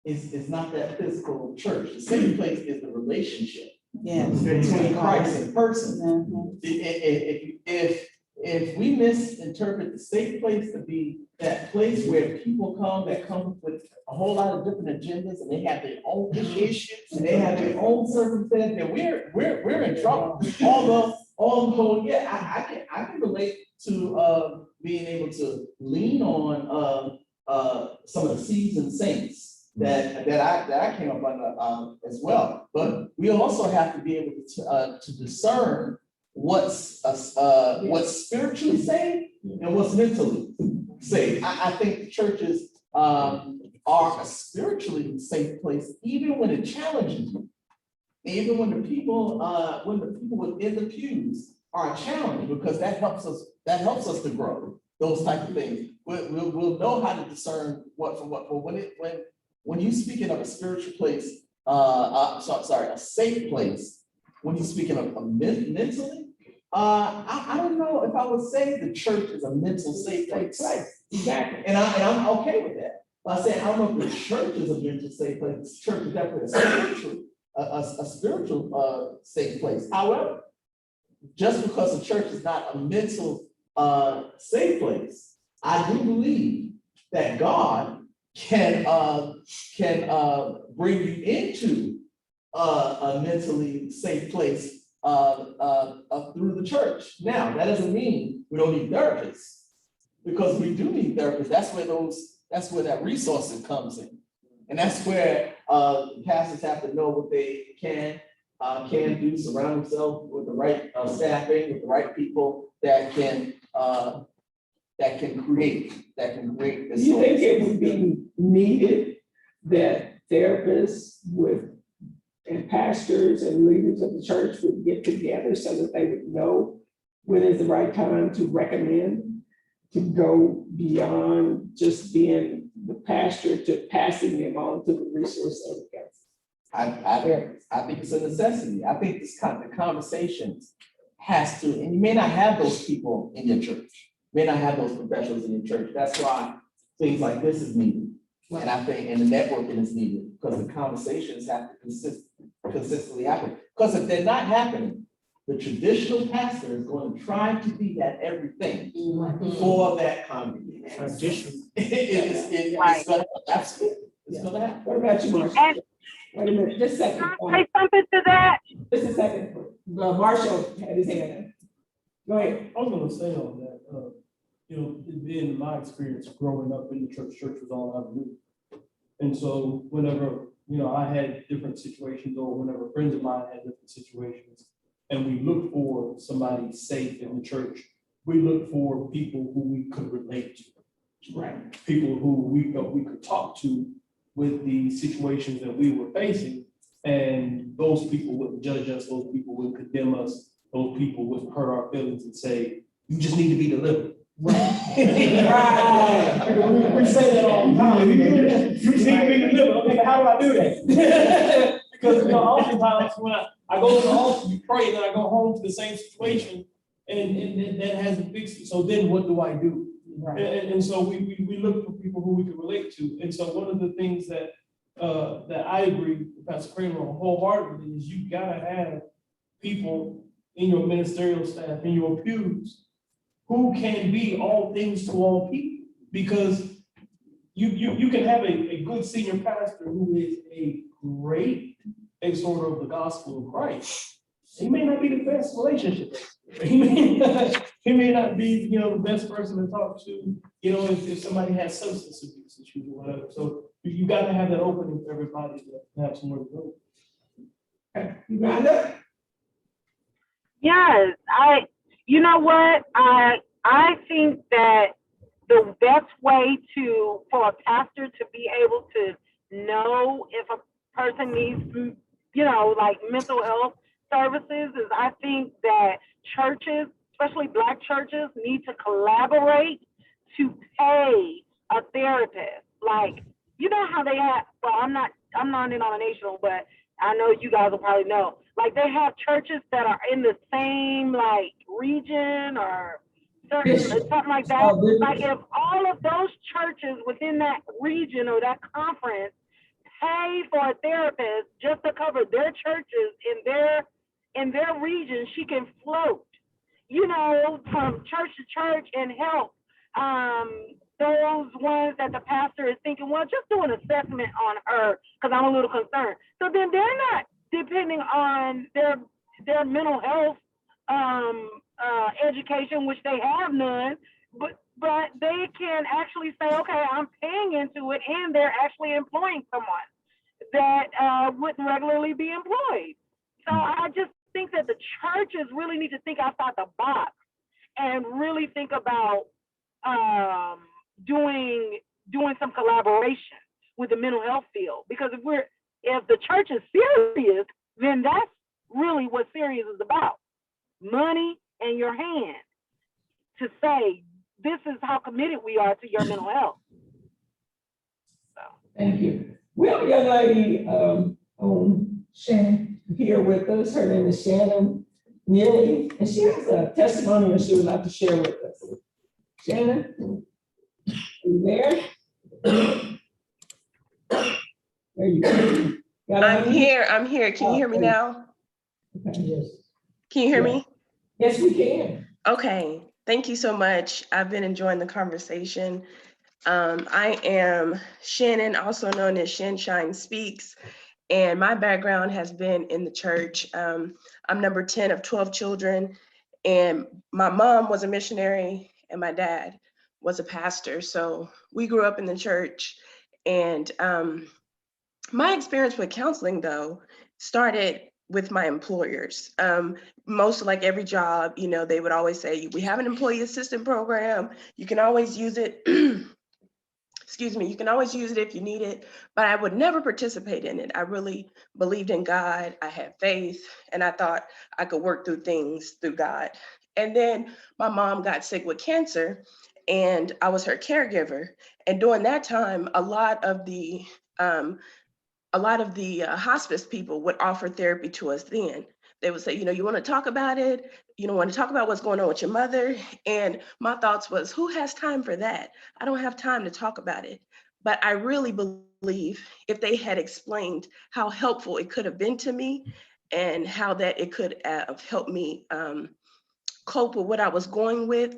that physical church. The safe place is the relationship between Christ and person. If we misinterpret the safe place to be that place where people come with a whole lot of different agendas, and they have their own issues, and they have their own circumstances, then we're in trouble. Although I can relate to being able to lean on some of the seasoned saints that I came up under as well. But we also have to be able to discern what's spiritually safe and what's mentally safe. I think the churches are a spiritually safe place, even when it challenges you. Even when the people within the pews are challenged, because that helps us to grow, those type of things. We'll know how to discern what from what. But when you speaking of a spiritual place, a safe place, when you're speaking of mentally, I don't know if I would say the church is a mental safe place. Exactly. And I'm okay with that. But I say I don't know if the church is a mental safe place. The church is definitely a spiritual safe place. However, just because the church is not a mental safe place, I do believe that God can bring you into a mentally safe place through the church. Now, that doesn't mean we don't need therapists, because we do need therapists. That's where that resourcing comes in. And that's where pastors have to know what they can do, surround themselves with the right staffing, with the right people that can create this. Do you think it would be needed that therapists and pastors and leaders of the church would get together so that they would know when is the right time to recommend to go beyond just being the pastor to passing them on to the resource center? I think it's a necessity. I think the conversations has to, and you may not have those people in your church, may not have those professionals in your church. That's why things like this is needed. And I think, and the networking is needed, because the conversations have to consistently happen. Because if they're not happening, the traditional pastor is going to try to be that everything for that congregation. It's going to absolutely. It's going to happen. What about you, Marshall? Wait a minute, just a second. Can I say something to that? Just a second. Marshall had his hand up. Go ahead. I was gonna say on that, it being my experience growing up in the church was all I knew. And so whenever, I had different situations, or whenever friends of mine had different situations, and we looked for somebody safe in the church, we looked for people who we could relate to. Right. People who we felt we could talk to with the situations that we were facing, and those people wouldn't judge us, those people wouldn't condemn us, those people wouldn't hurt our feelings and say, you just need to be delivered. Right. We say that all the time. You need to be delivered. Okay, how do I do that? Because oftentimes when I go to the altar, you pray, and then I go home to the same situation, and that hasn't fixed it. So then what do I do? Right. And so we look for people who we can relate to. And so one of the things that that I agree with Pastor Kramer on wholeheartedly is you gotta have people in your ministerial staff, in your pews, who can be all things to all people. Because you can have a good senior pastor who is a great exhorter of the gospel of Christ. He may not be the best relationship expert. He may not be, the best person to talk to, if somebody has substance abuse issues or whatever. So you got to have that opening for everybody to have somewhere to go. Okay, Uganda? Yes, you know what? I think that the best way for a pastor to be able to know if a person needs, like mental health services is I think that churches, especially Black churches, need to collaborate to pay a therapist. Like, you know how they have, well, I'm non-denominational, but I know you guys will probably know. Like they have churches that are in the same like region or something like that. Like if all of those churches within that region or that conference pay for a therapist just to cover their churches in their region, she can float, from church to church and help those ones that the pastor is thinking, well, just do an assessment on her because I'm a little concerned. So then they're not depending on their mental health education, which they have none, but they can actually say, okay, I'm paying into it, and they're actually employing someone that wouldn't regularly be employed. So I just think that the churches really need to think outside the box and really think about doing some collaboration with the mental health field. Because if the church is serious, then that's really what serious is about. Money in your hand to say, this is how committed we are to your mental health. So. Thank you. We have a young lady on Shannon here with us. Her name is Shannon Neely, and she has a testimony that she would like to share with us. Shannon, are you there? There you go. I'm here. Can you hear me now? Okay, yes. Can you hear me? Yes, we can. Okay, thank you so much. I've been enjoying the conversation. I am Shannon, also known as Shine Speaks, and my background has been in the church. I'm number 10 of 12 children, and my mom was a missionary and my dad was a pastor. So we grew up in the church, and my experience with counseling, though, started with my employers. Most like every job, they would always say, we have an employee assistance program. You can always use it. Excuse me, you can always use it if you need it, but I would never participate in it. I really believed in God. I had faith, and I thought I could work through things through God. And then my mom got sick with cancer, and I was her caregiver. And during that time, a lot of the hospice people would offer therapy to us then. They would say, you want to talk about it? You don't want to talk about what's going on with your mother? And my thoughts was, who has time for that? I don't have time to talk about it. But I really believe if they had explained how helpful it could have been to me and how that it could have helped me cope with what I was going with,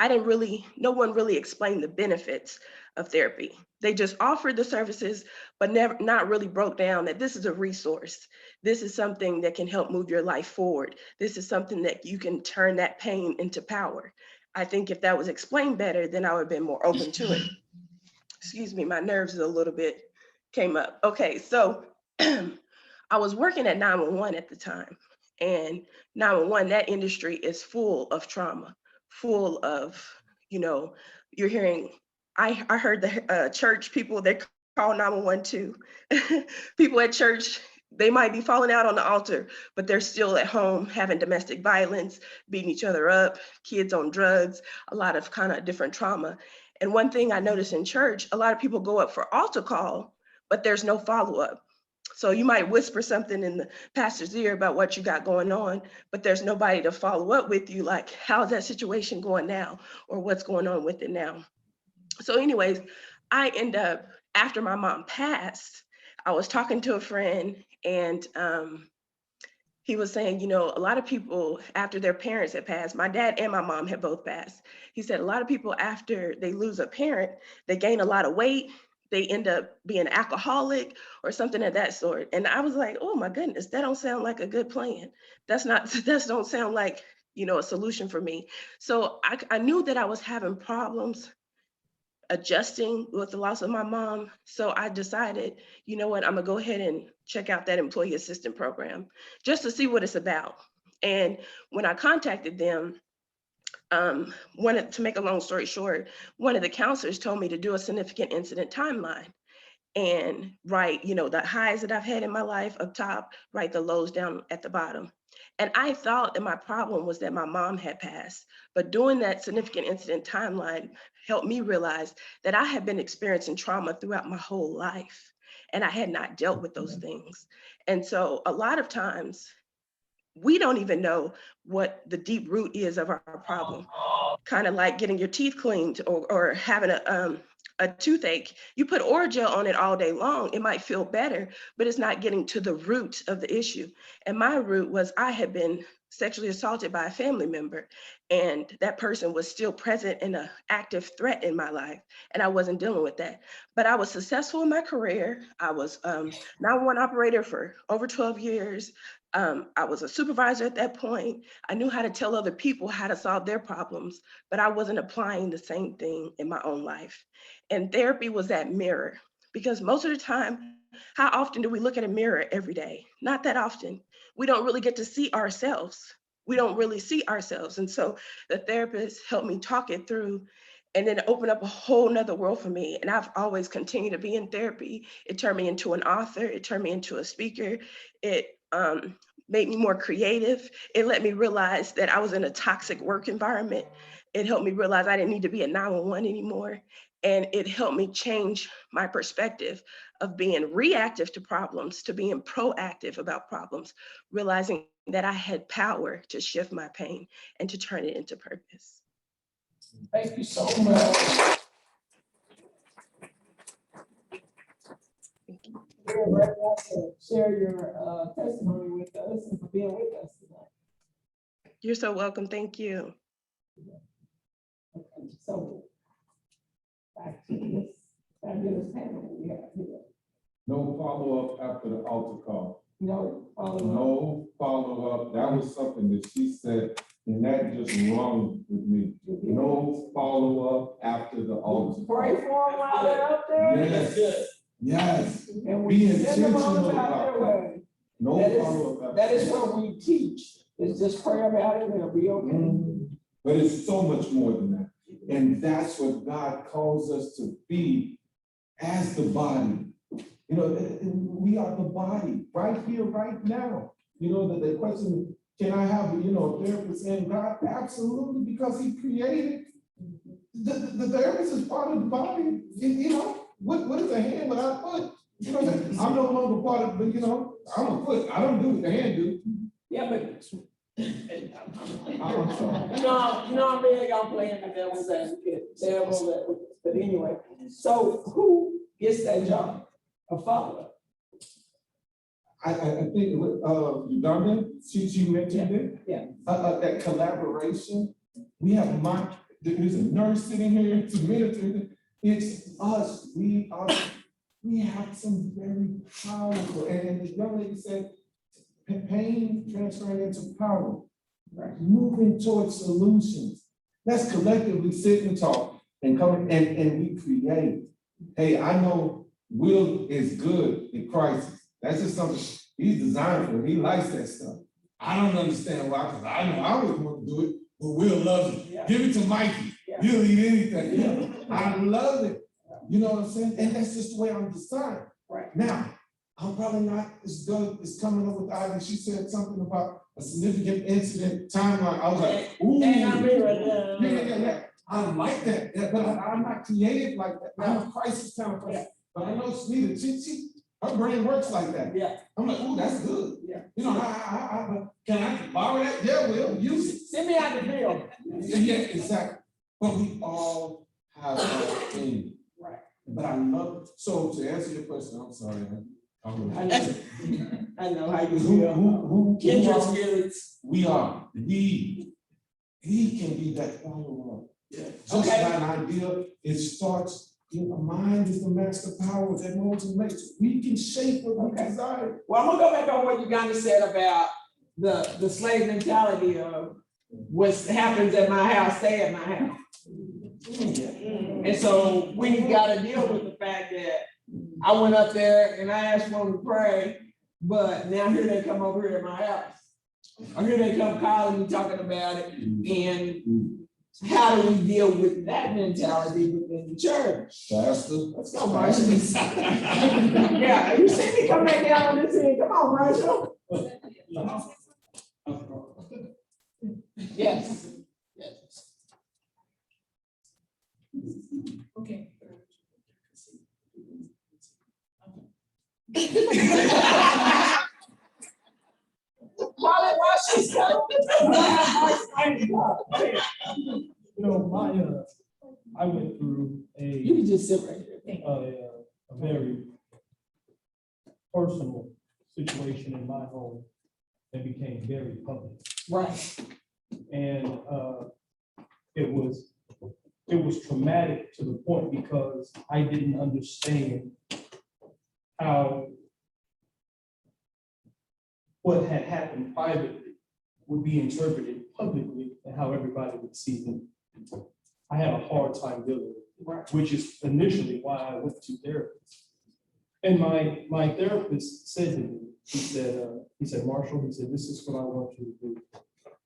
no one really explained the benefits of therapy. They just offered the services, but not really broke down that this is a resource. This is something that can help move your life forward. This is something that you can turn that pain into power. I think if that was explained better, then I would have been more open to it. Excuse me, my nerves a little bit came up. Okay, so I was working at 911 at the time. And 911, that industry is full of trauma, full of, you're hearing, I heard the church people, they call 911 too. People at church, they might be falling out on the altar, but they're still at home having domestic violence, beating each other up, kids on drugs, a lot of kind of different trauma. And one thing I noticed in church, a lot of people go up for altar call, but there's no follow-up. So you might whisper something in the pastor's ear about what you got going on, but there's nobody to follow up with you, like, how's that situation going now? Or what's going on with it now? So anyways, I end up, after my mom passed, I was talking to a friend, and he was saying, you know, a lot of people after their parents had passed, my dad and my mom had both passed. He said a lot of people after they lose a parent, they gain a lot of weight, they end up being alcoholic or something of that sort. And I was like, oh my goodness, that don't sound like a good plan. That don't sound like, you know, a solution for me. So I knew that I was having problems adjusting with the loss of my mom. So I decided, you know what, I'm gonna go ahead and check out that employee assistant program just to see what it's about. And when I contacted them, to make a long story short, one of the counselors told me to do a significant incident timeline and write, you know, the highs that I've had in my life up top, write the lows down at the bottom. And I thought that my problem was that my mom had passed, but doing that significant incident timeline helped me realize that I had been experiencing trauma throughout my whole life, and I had not dealt with those things. And so a lot of times we don't even know what the deep root is of our problem. Kind of like getting your teeth cleaned or having a toothache. You put Orajel on it all day long, it might feel better, but it's not getting to the root of the issue. And my root was I had been sexually assaulted by a family member, and that person was still present and an active threat in my life, and I wasn't dealing with that. But I was successful in my career. I was 911 operator for over 12 years. I was a supervisor at that point. I knew how to tell other people how to solve their problems, but I wasn't applying the same thing in my own life. And therapy was that mirror, because most of the time, how often do we look at a mirror every day? Not that often. We don't really get to see ourselves. We don't really see ourselves. And so the therapist helped me talk it through and then open up a whole nother world for me. And I've always continued to be in therapy. It turned me into an author. It turned me into a speaker. It made me more creative. It let me realize that I was in a toxic work environment. It helped me realize I didn't need to be a 911 anymore. And it helped me change my perspective of being reactive to problems to being proactive about problems, realizing that I had power to shift my pain and to turn it into purpose. Thank you so much. Thank you. You're very welcome to share your testimony with us and for being with us tonight. You're so welcome. Thank you. Okay, so back to this fabulous panel we have here. No follow-up after the altar call. No follow-up. No follow-up. That was something that she said, and that just rung with me. No follow-up after the altar. Pray for them while they're up there. Yes. Yes. And Be we send them on intentional about their about way. No follow-up. That is what we teach. It's just pray about it and it'll be okay. But it's so much more than that. And that's what God calls us to be as the body. You know, we are the body right here, right now. You know, the question, can I have, a therapist and God? Absolutely, because he created. The therapist is part of the body. What is a hand without a foot? You know what I'm saying? I'm no longer part of, but I'm a foot. I don't do what the hand do. Yeah, but I'm sorry. I'm really y'all playing the devil's advocate, terrible, but anyway. So who gets that job? A follow-up? I think Uganda, she mentioned it. Yeah. That collaboration. We have there's a nurse sitting here, it's a military. It's us. We have some very powerful, and the young lady said, pain transferring into power, right? Moving towards solutions. Let's collectively sit and talk and come and we create. Hey, I know Will is good in crisis. That's just something he's designed for. He likes that stuff. I don't understand why, because I know I would want to do it, but Will loves it. Yeah. Give it to Mikey. Yeah. He'll eat anything. Yeah. I love it. You know what I'm saying? And that's just the way I'm designed. Right. Now, I'm probably not as good as coming up with Ivy. She said something about a significant incident timeline. I was like, ooh. Yeah. I like that, but I'm not creative like that. I'm a crisis time person. Yeah. But I know Sneeda, her brain works like that. Yeah. I'm like, ooh, that's good. Yeah. Can I borrow that? Yeah, Will, use it. Send me out the bill. Yeah, exactly. But we all have our thing. Right. But I love, so to answer your question, I'm sorry, I know how you Who, feel. who Kindred are- spirits. We are, he can be that follower. Yeah. Just Okay. by an idea, it starts, the mind is the master power that molds and makes. We can shape what we Okay. desire. Well, I'm gonna go back on what Uganda said about the slave mentality of what happens at my house, stay at my house. And so we gotta deal with the fact that I went up there and I asked for them to pray, but now here they come over here at my house. Or here they come calling me, talking about it, and how do we deal with that mentality within the church? Pastor. Let's go, Marshall. Yeah, you see me come back down on this end, come on, Marshall. Yes. Yes. Okay. While she's coming. You know, I went through You can just sit right there. a very personal situation in my home that became very public. Right. And it was traumatic to the point because I didn't understand how what had happened privately would be interpreted publicly and how everybody would see me. I had a hard time dealing with it, Right. which is initially why I went to therapy. And my therapist said to me, he said, Marshall, he said, this is what I want you to do.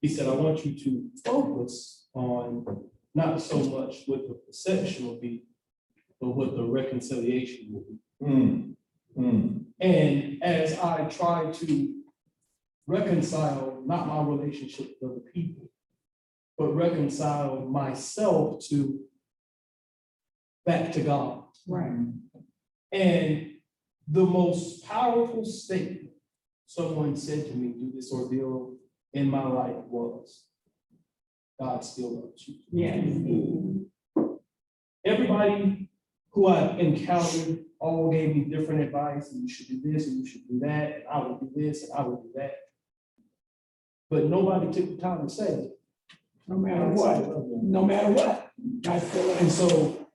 He said, I want you to focus on not so much what the perception will be, but what the reconciliation will be. And as I try to reconcile not my relationship with other people, but reconcile myself back to God. Right. And the most powerful statement someone said to me through this ordeal in my life was, God still loves you. Yeah. Everybody who I encountered all gave me different advice, and you should do this, and you should do that, and I would do this, and I would do that. But nobody took the time to say, No matter what, no matter what. I feel it. and so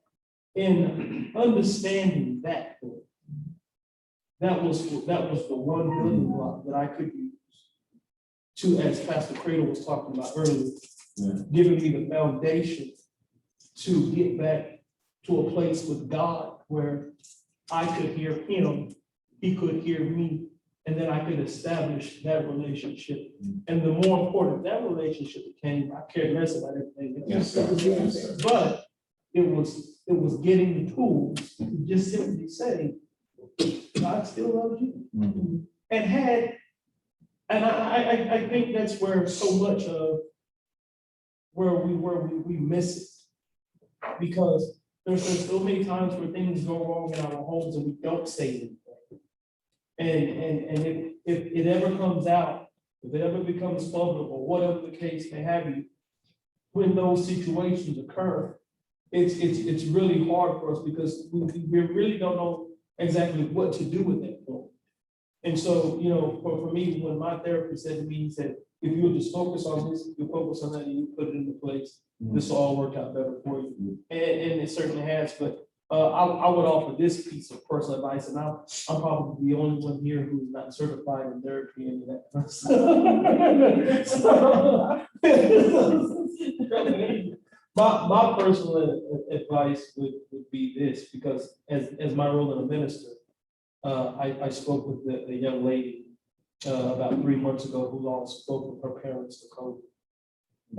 in understanding that, that was the one building block that I could use to, as Pastor Cradle was talking about earlier, giving me the foundation to get back to a place with God where I could hear him, he could hear me, and then I could establish that relationship. And the more important that relationship became, I cared less about everything else. Yes. But it was getting the tools to just simply say, God still loves you. And I think that's where so much of where we miss it. Because there's so many times where things go wrong in our homes and we don't say anything. And if it ever comes out, if it ever becomes public or whatever the case may have you, when those situations occur, it's really hard for us because we really don't know exactly what to do with that point. And so, you know, for me, when my therapist said to me, he said, if you'll just focus on this, you focus on that and you put it into place, this will all work out better for you. And it certainly has, but I would offer this piece of personal advice, and I'm probably the only one here who's not certified in therapy and that kind of stuff. My personal advice would be this, because as my role in a minister, I spoke with a young lady about 3 months ago who lost both of her parents to COVID.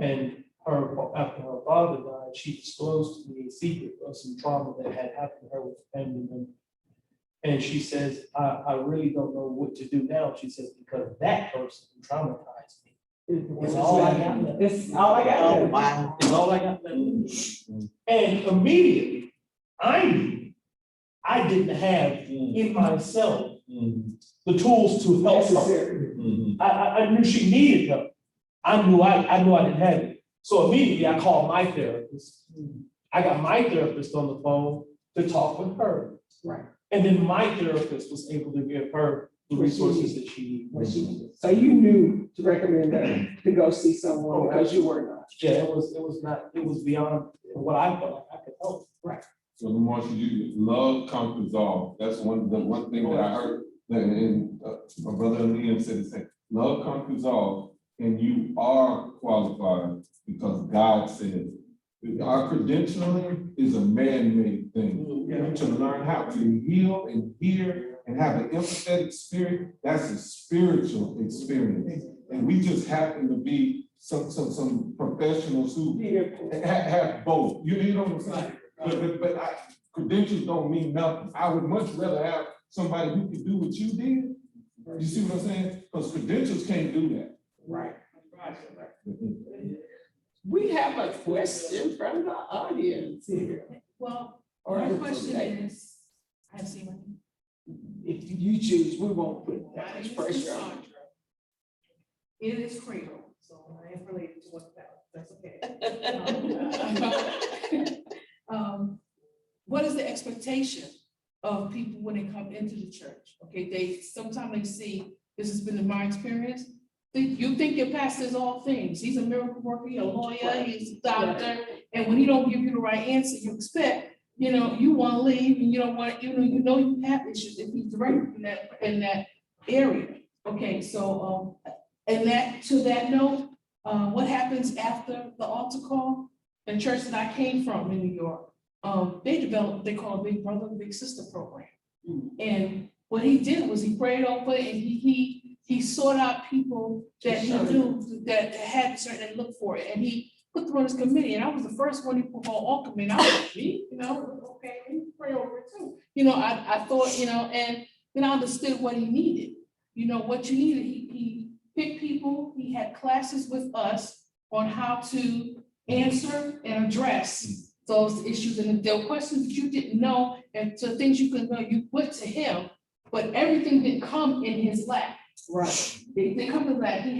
And after her father died, she disclosed to me a secret of some trauma that had happened to her with a family member. And she says, I really don't know what to do now. She says, because that person traumatized me. It's all I got. It's all I got. Oh, wow. It's all I got. And immediately, I knew I didn't have in myself the tools to help her. Necessary. I knew she needed help. I knew I didn't have it. So immediately I called my therapist. I got my therapist on the phone to talk with her. Right. And then my therapist was able to give her the resources that she needed. So you knew to recommend her to go see someone because you were not. Yeah, it was beyond what I thought I could help. So the more you love conquers all. That's the one thing that I heard, and my brother Liam said the same. Love conquers all, and you are qualified because God said it. Our credentialing is a man-made thing. To learn how to heal and hear and have an empathetic spirit, that's a spiritual experience. And we just happen to be some professionals who have both. You know what I'm saying? But credentials don't mean nothing. I would much rather have somebody who can do what you did. You see what I'm saying? Because credentials can't do that. Right. We have a question from the audience here. Well, Or my the- question is, I have seen one. If you choose, we won't put My that name much is pressure on. Cassandra. It is Cradle, so I am related to what that's okay. What is the expectation of people when they come into the church? Okay, sometimes they see, this has been in my experience, you think your pastor is all things. He's a miracle worker, he's a lawyer, he's a doctor, and when he don't give you the right answer, you expect, you want to leave and you don't want, you have issues if he's directed in that area. Okay, so, to that note, what happens after the altar call? The church that I came from in New York, they developed what they call a big brother, big sister program. And what he did was he prayed over it and he sought out people that he knew that had certain and looked for it. And he put them on his committee. And I was the first one he put on all committee. I was like, me, okay, let me pray over it too. I thought, and then I understood what he needed. What you needed, he picked people, he had classes with us on how to answer and address those issues. And if there were questions that you didn't know and so things you couldn't know, you went to him, but everything didn't come in his lap. Right. They come to that. We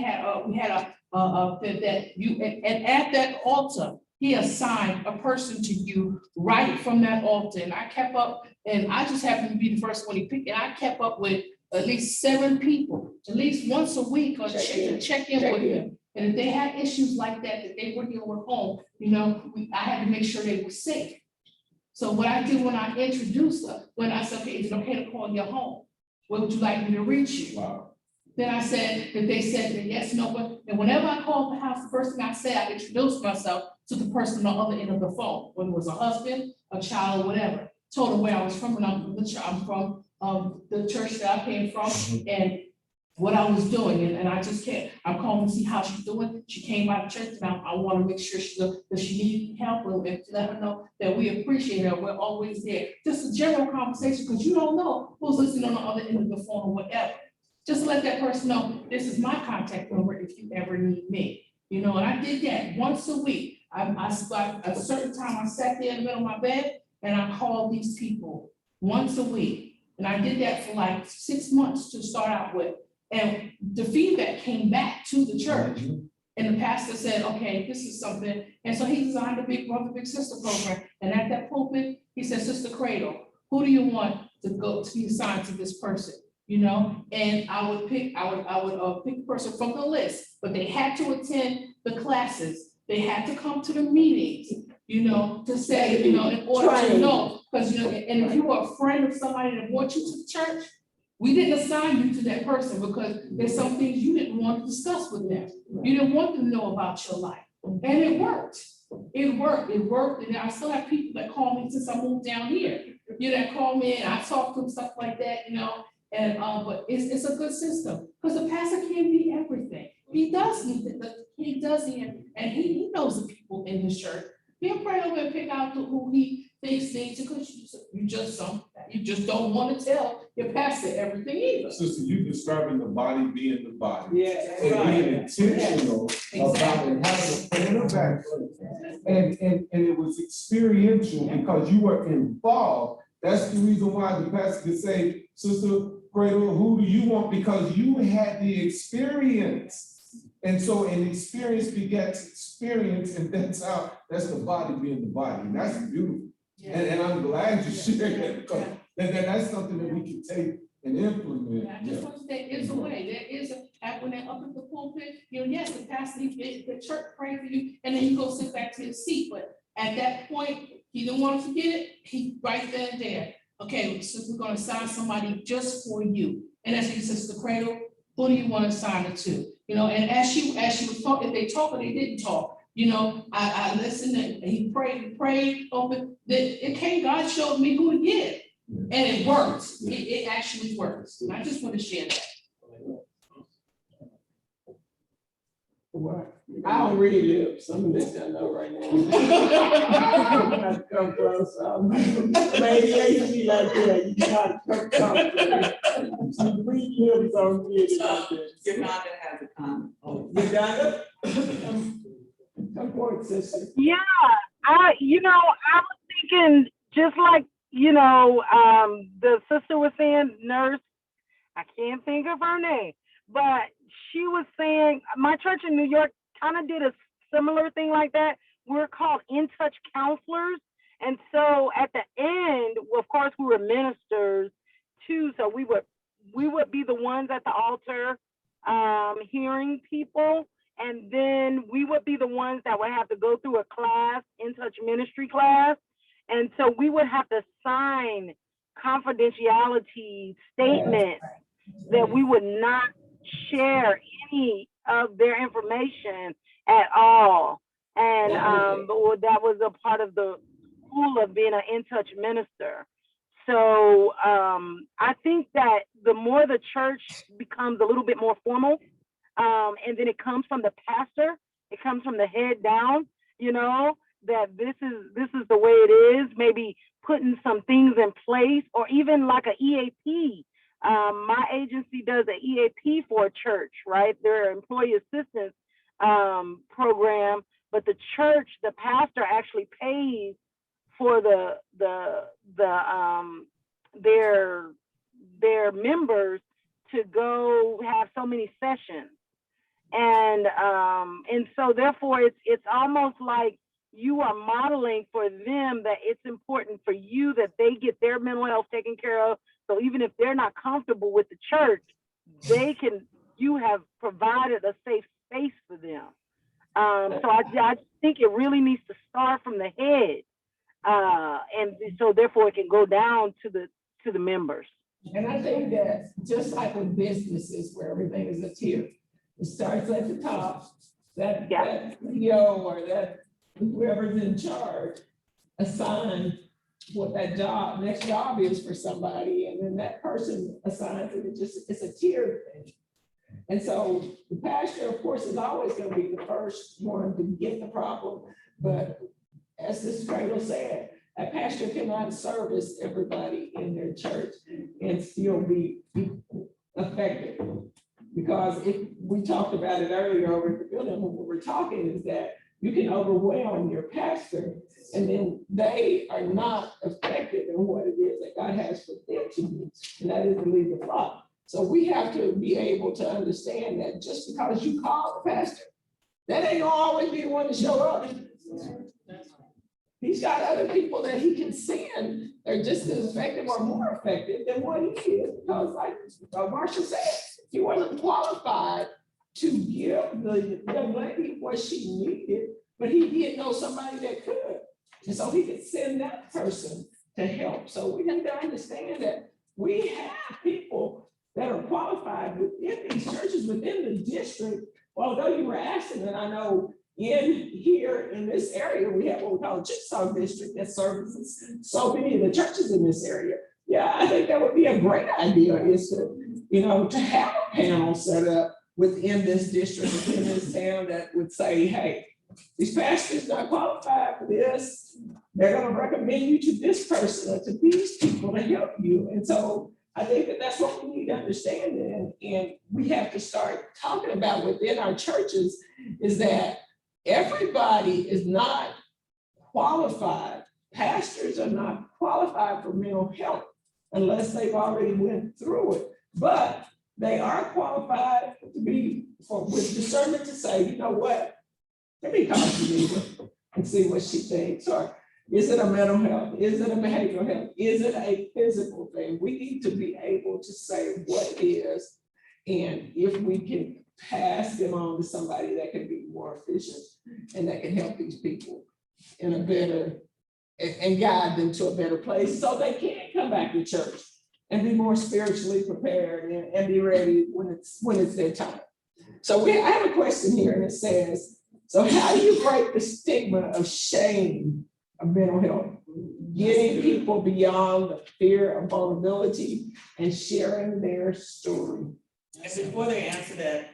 had and at that altar, he assigned a person to you right from that altar. And I kept up, and I just happened to be the first one he picked, and I kept up with at least 7 people, at least once a week, or check in with them. And if they had issues like that they were dealing with home, I had to make sure they were safe. So what I did when I introduced her, when I said, okay, is it okay to call your home? Where would you like me to reach you? Wow. Then I said, that they said that yes, no, but, and whenever I called the house, the first thing I said, I introduced myself to the person on the other end of the phone, whether it was a husband, a child, or whatever. Told them where I was from, and I'm from the church that I came from, and what I was doing, and I just can't, I'm calling to see how she's doing. She came by the church, and I want to make sure that she needs help, and to let her know that we appreciate her, we're always there. Just a general conversation, because you don't know who's listening on the other end of the phone or whatever. Just let that person know, this is my contact number if you ever need me. And I did that once a week. I spot a certain time, I sat there in the middle of my bed, and I called these people once a week. And I did that for like 6 months to start out with. And the feedback came back to the church. And the pastor said, okay, this is something. And so he designed a big brother, big sister program. And at that pulpit, he said, Sister Cradle, who do you want to be assigned to this person? And I would pick a person from the list, but they had to attend the classes. They had to come to the meetings, to say, in order to know. Because, and if you were a friend of somebody that brought you to the church, we didn't assign you to that person because there's some things you didn't want to discuss with them. You didn't want them to know about your life. And it worked. It worked. And I still have people that call me since I moved down here. That call me and I talk to them, stuff like that, And but it's a good system because the pastor can't be everything. He does need and he knows the people in his church. He'll pray over and pick out who he thinks needs to, because you just don't want to tell your pastor everything either. Sister, you describing the body being the body. Yeah. And being intentional about it, having a plan of action. And it was experiential because you were involved. That's the reason why the pastor could say, Sister Cradle, who do you want? Because you had the experience. And so an experience begets experience, and that's the body being the body. And that's beautiful. And I'm glad you shared that because That's something that we can take and implement. I just want to say, it's a way, there is when they're up at the pulpit, yes, the pastor, the church pray for you, and then you go sit back to his seat, but at that point, he didn't want to forget it, he right then and there. Okay, so we're gonna assign somebody just for you, and as he says, the cradle, who do you want to assign it to? And as she was talking, they talked or they didn't talk, I listened and he prayed, open, it came, God showed me who to get. And it works. It actually works. And I just want to share that. What? I don't read lips. Some of this I know right now. Come close. Maybe I used to be like that. You gotta come close. Some read lips on it. Yolanda has a comment. Yolanda? Come forward, sister. Yeah, I was thinking just like, the sister was saying, nurse, I can't think of her name, but she was saying, my church in New York kind of did a similar thing like that. We're called In Touch counselors. And so at the end, well, of course, we were ministers too. So we would be the ones at the altar hearing people. And then we would be the ones that would have to go through a class, In Touch ministry class. And so we would have to sign confidentiality statements that we would not share any of their information at all. And that was a part of the rule of being an In Touch minister. So I think that the more the church becomes a little bit more formal, and then it comes from the pastor, it comes from the head down, that this is the way it is, maybe putting some things in place, or even like an EAP. My agency does an EAP for a church, right? Their employee assistance program, but the church, the pastor actually pays for their members to go have so many sessions. And so therefore it's almost like you are modeling for them that it's important for you that they get their mental health taken care of. So even if they're not comfortable with the church, you have provided a safe space for them. So I think it really needs to start from the head. And so therefore it can go down to the members. And I think that just like with businesses where everything is a tier, it starts at the top, that CEO or that whoever's in charge assign what that next job is for somebody, and then that person assigns it. It's a tier thing. And so the pastor, of course, is always going to be the first one to get the problem. But as this cradle said, a pastor cannot service everybody in their church and still be effective. Because if we talked about it earlier over at the building when we were talking, is that you can overwhelm your pastor and then they are not effective in what it is that God has for them to do, and that is to lead the flock. So we have to be able to understand that just because you call the pastor, that ain't gonna always be the one to show up. He's got other people that he can send. They're just as effective or more effective than what he is, because like Marcia said, he wasn't qualified to give the young lady what she needed, but he did know somebody that could. And so he could send that person to help. So we have to understand that we have people that are qualified within these churches, within the district. Although you were asking, and I know here in this area, we have what we call a Chickasaw district that services so many of the churches in this area. Yeah, I think that would be a great idea, is to have a panel set up within this district, within this town, that would say, hey, these pastors not qualified for this. They're going to recommend you to this person or to these people to help you. And so I think that that's what we need to understand. And we have to start talking about within our churches, is that everybody is not qualified. Pastors are not qualified for mental health unless they've already went through it. But they are qualified to be with discernment to say, you know what, let me talk to you and see what she thinks. Or Is it a mental health? Is it a behavioral health? Is it a physical thing? We need to be able to say what it is. And if we can pass them on to somebody that can be more efficient and that can help these people in a better, and guide them to a better place so they can come back to church and be more spiritually prepared and be ready when it's their time. So I have a question here, and it says, so how do you break the stigma of shame of mental health? Getting people beyond the fear of vulnerability and sharing their story. And before they answer that,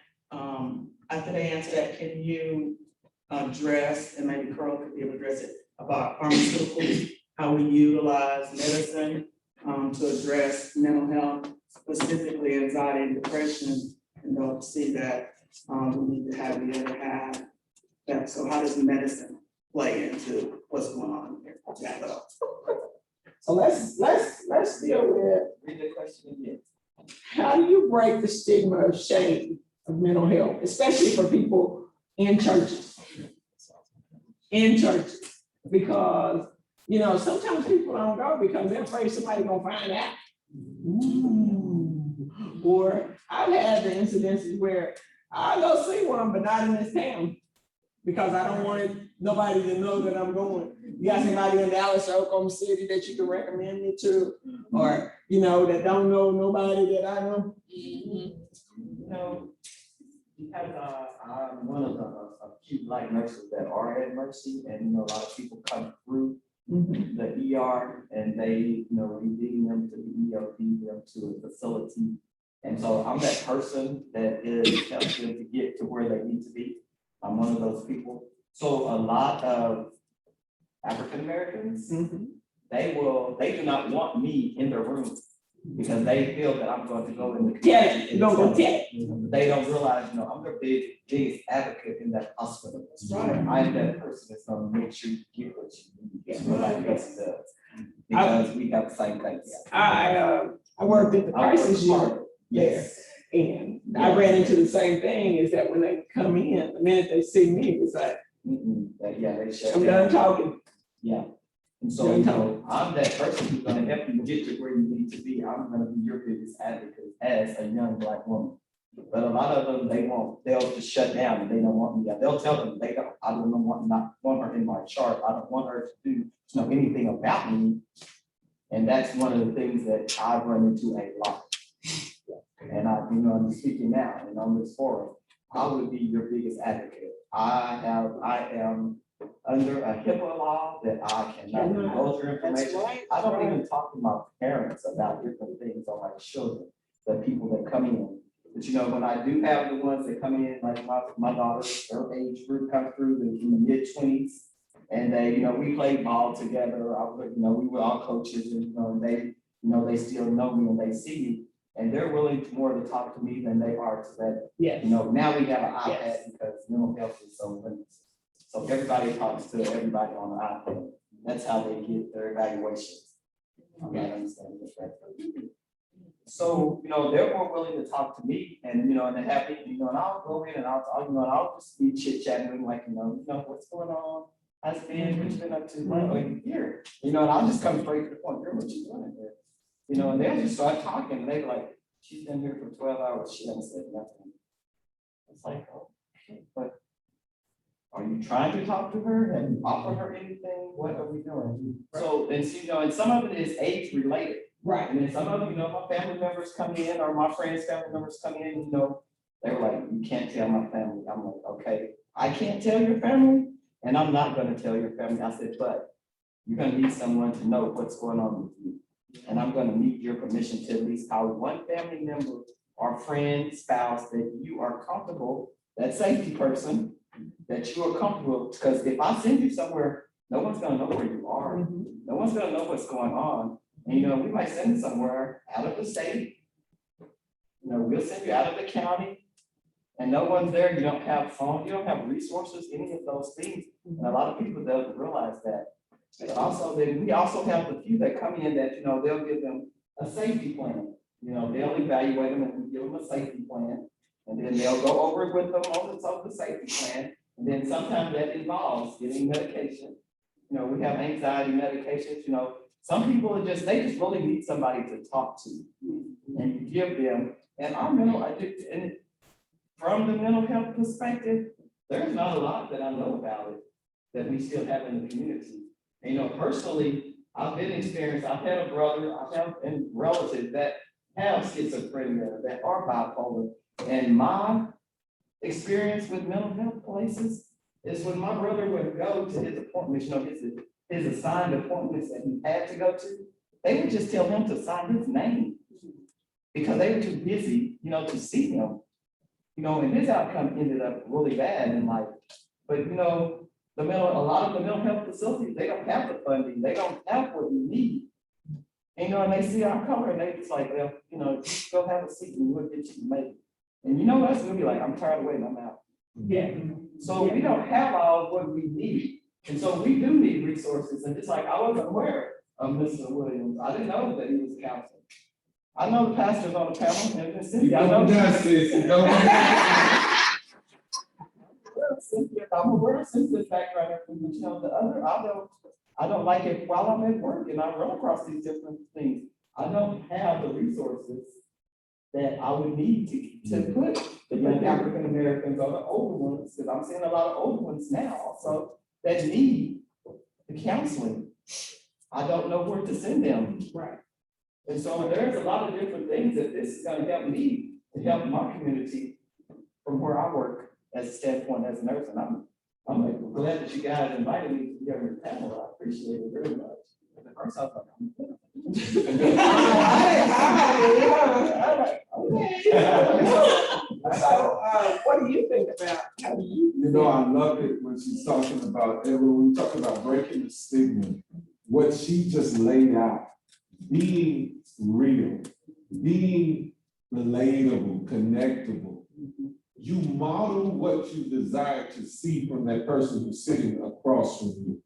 after they answer that, can you address, and maybe Carl could be able to address it, about pharmaceuticals, how we utilize medicine to address mental health, specifically anxiety and depression, and don't see that we need to have the other half. So how does medicine play into what's going on here? Yeah, So let's deal with, Read the question again. how do you break the stigma of shame of mental health, especially for people in churches? In churches, because, you know, sometimes people don't go because they're afraid somebody's gonna find out. Or I've had the incidences where I go see one, but not in this town, because I don't want nobody to know that I'm going. You got somebody in Dallas or Oklahoma City that you can recommend me to, or, you know, that don't know nobody that I know? You know, because I'm one of the few Black nurses that are at Mercy, and you know, a lot of people come through the ER and they, you know, we lead them to the ER, lead them to a facility. And so I'm that person that is helping them to get to where they need to be. I'm one of those people. So a lot of African Americans, they do not want me in their room because they feel that I'm going to go in the. Yeah, you're gonna go get it. They don't realize, you know, I'm their biggest advocate in that hospital. That's right. I am that person that's gonna make sure you get what you need. That's what I guess it does. Because we have the same things. I worked at the crisis unit there, Yes. and I ran into the same thing, is that when they come in, the minute they see me, it's like, Yeah, they shut I'm down. done talking. Yeah. And so, you know, I'm that person who's gonna help you get to where you need to be. I'm gonna be your biggest advocate as a young Black woman. But a lot of them, they'll just shut down and they don't want me. They'll tell them I don't want her in my chart. I don't want her to know anything about me. And that's one of the things that I've run into a lot. And I'm speaking now and on this forum, I would be your biggest advocate. I am under a HIPAA law that I cannot divulge your information. I don't even talk to my parents about different things on my children, the people that come in. But you know, when I do have the ones that come in, like my daughter, her age group comes through in the mid-20s, and they, you know, we played ball together. We were all coaches, and they still know me and they see me, and they're willing more to talk to me than they are to that. Yeah. Now we have an iPad because mental health is so limited. So everybody talks to everybody on the iPad. That's how they get their evaluations. I'm not understanding this right. So, they're more willing to talk to me and, and they're happy, and I'll go in and I'll just be chit chatting like, what's going on? How's it been? What you been up to? Well, here, and I'll just come straight to the point. Girl, what you doing here? And they'll just start talking and they're like, she's been here for 12 hours. She hasn't said nothing. It's like, okay, but are you trying to talk to her and offer her anything? What are we doing? So, and some of it is age related. Right. And then some of them, my family members come in or my friends' family members come in, they were like, you can't tell my family. I'm like, okay, I can't tell your family and I'm not going to tell your family. I said, but you're going to need someone to know what's going on with you. And I'm going to need your permission to at least call one family member or friend, spouse that you are comfortable, that safety person, that you are comfortable. Because if I send you somewhere, no one's going to know where you are. No one's going to know what's going on. And, we might send you somewhere out of the state. We'll send you out of the county and no one's there. You don't have phone, you don't have resources, any of those things. And a lot of people don't realize that. But also, we also have the few that come in that, they'll give them a safety plan. They'll evaluate them and we give them a safety plan. And then they'll go over it with them on the safety plan. And then sometimes that involves getting medication. You know, we have anxiety medications, you know, some people are just, they just really need somebody to talk to and you give them, and our mental, and from the mental health perspective, there's not a lot that I know about it that we still have in the community. And, you know, personally, I've been experienced, I've had a brother, I've had and relatives that have schizophrenia, that are bipolar. And my experience with mental health places is when my brother would go to his appointments, you know, his assigned appointments that he had to go to, they would just tell him to sign his name because they were too busy, you know, to see him. You know, and his outcome ended up really bad in life. But, you know, a lot of the mental health facilities, they don't have the funding, they don't have what we need. And, you know, and they see our color and they just like, well, you know, just go have a seat and we'll get you to make it. And you know us, we'll be like, I'm tired of waiting, I'm out. Yeah. So we don't have all of what we need. And so we do need resources. And it's like, I wasn't aware of Mr. Williams. I didn't know that he was a counselor. I know the pastors on the panel and Cynthia. I know Cynthia, I'm aware of Cynthia's background, but you know, the other, I don't like it while I'm at work and I run across these different things. I don't have the resources that I would need to put the young African Americans or the older ones, because I'm seeing a lot of older ones now also that need the counseling. I don't know where to send them. Right. And so there's a lot of different things that this is gonna help me to help my community from where I work as a standpoint as a nurse. And I'm like, glad that you guys invited me to be on your panel. I appreciate it very much. At the first I was like, what do you think about, how do you? You know, I love it when she's talking about, and when we talk about breaking the stigma, what she just laid out, being real, being relatable, connectable. You model what you desire to see from that person who's sitting across from you.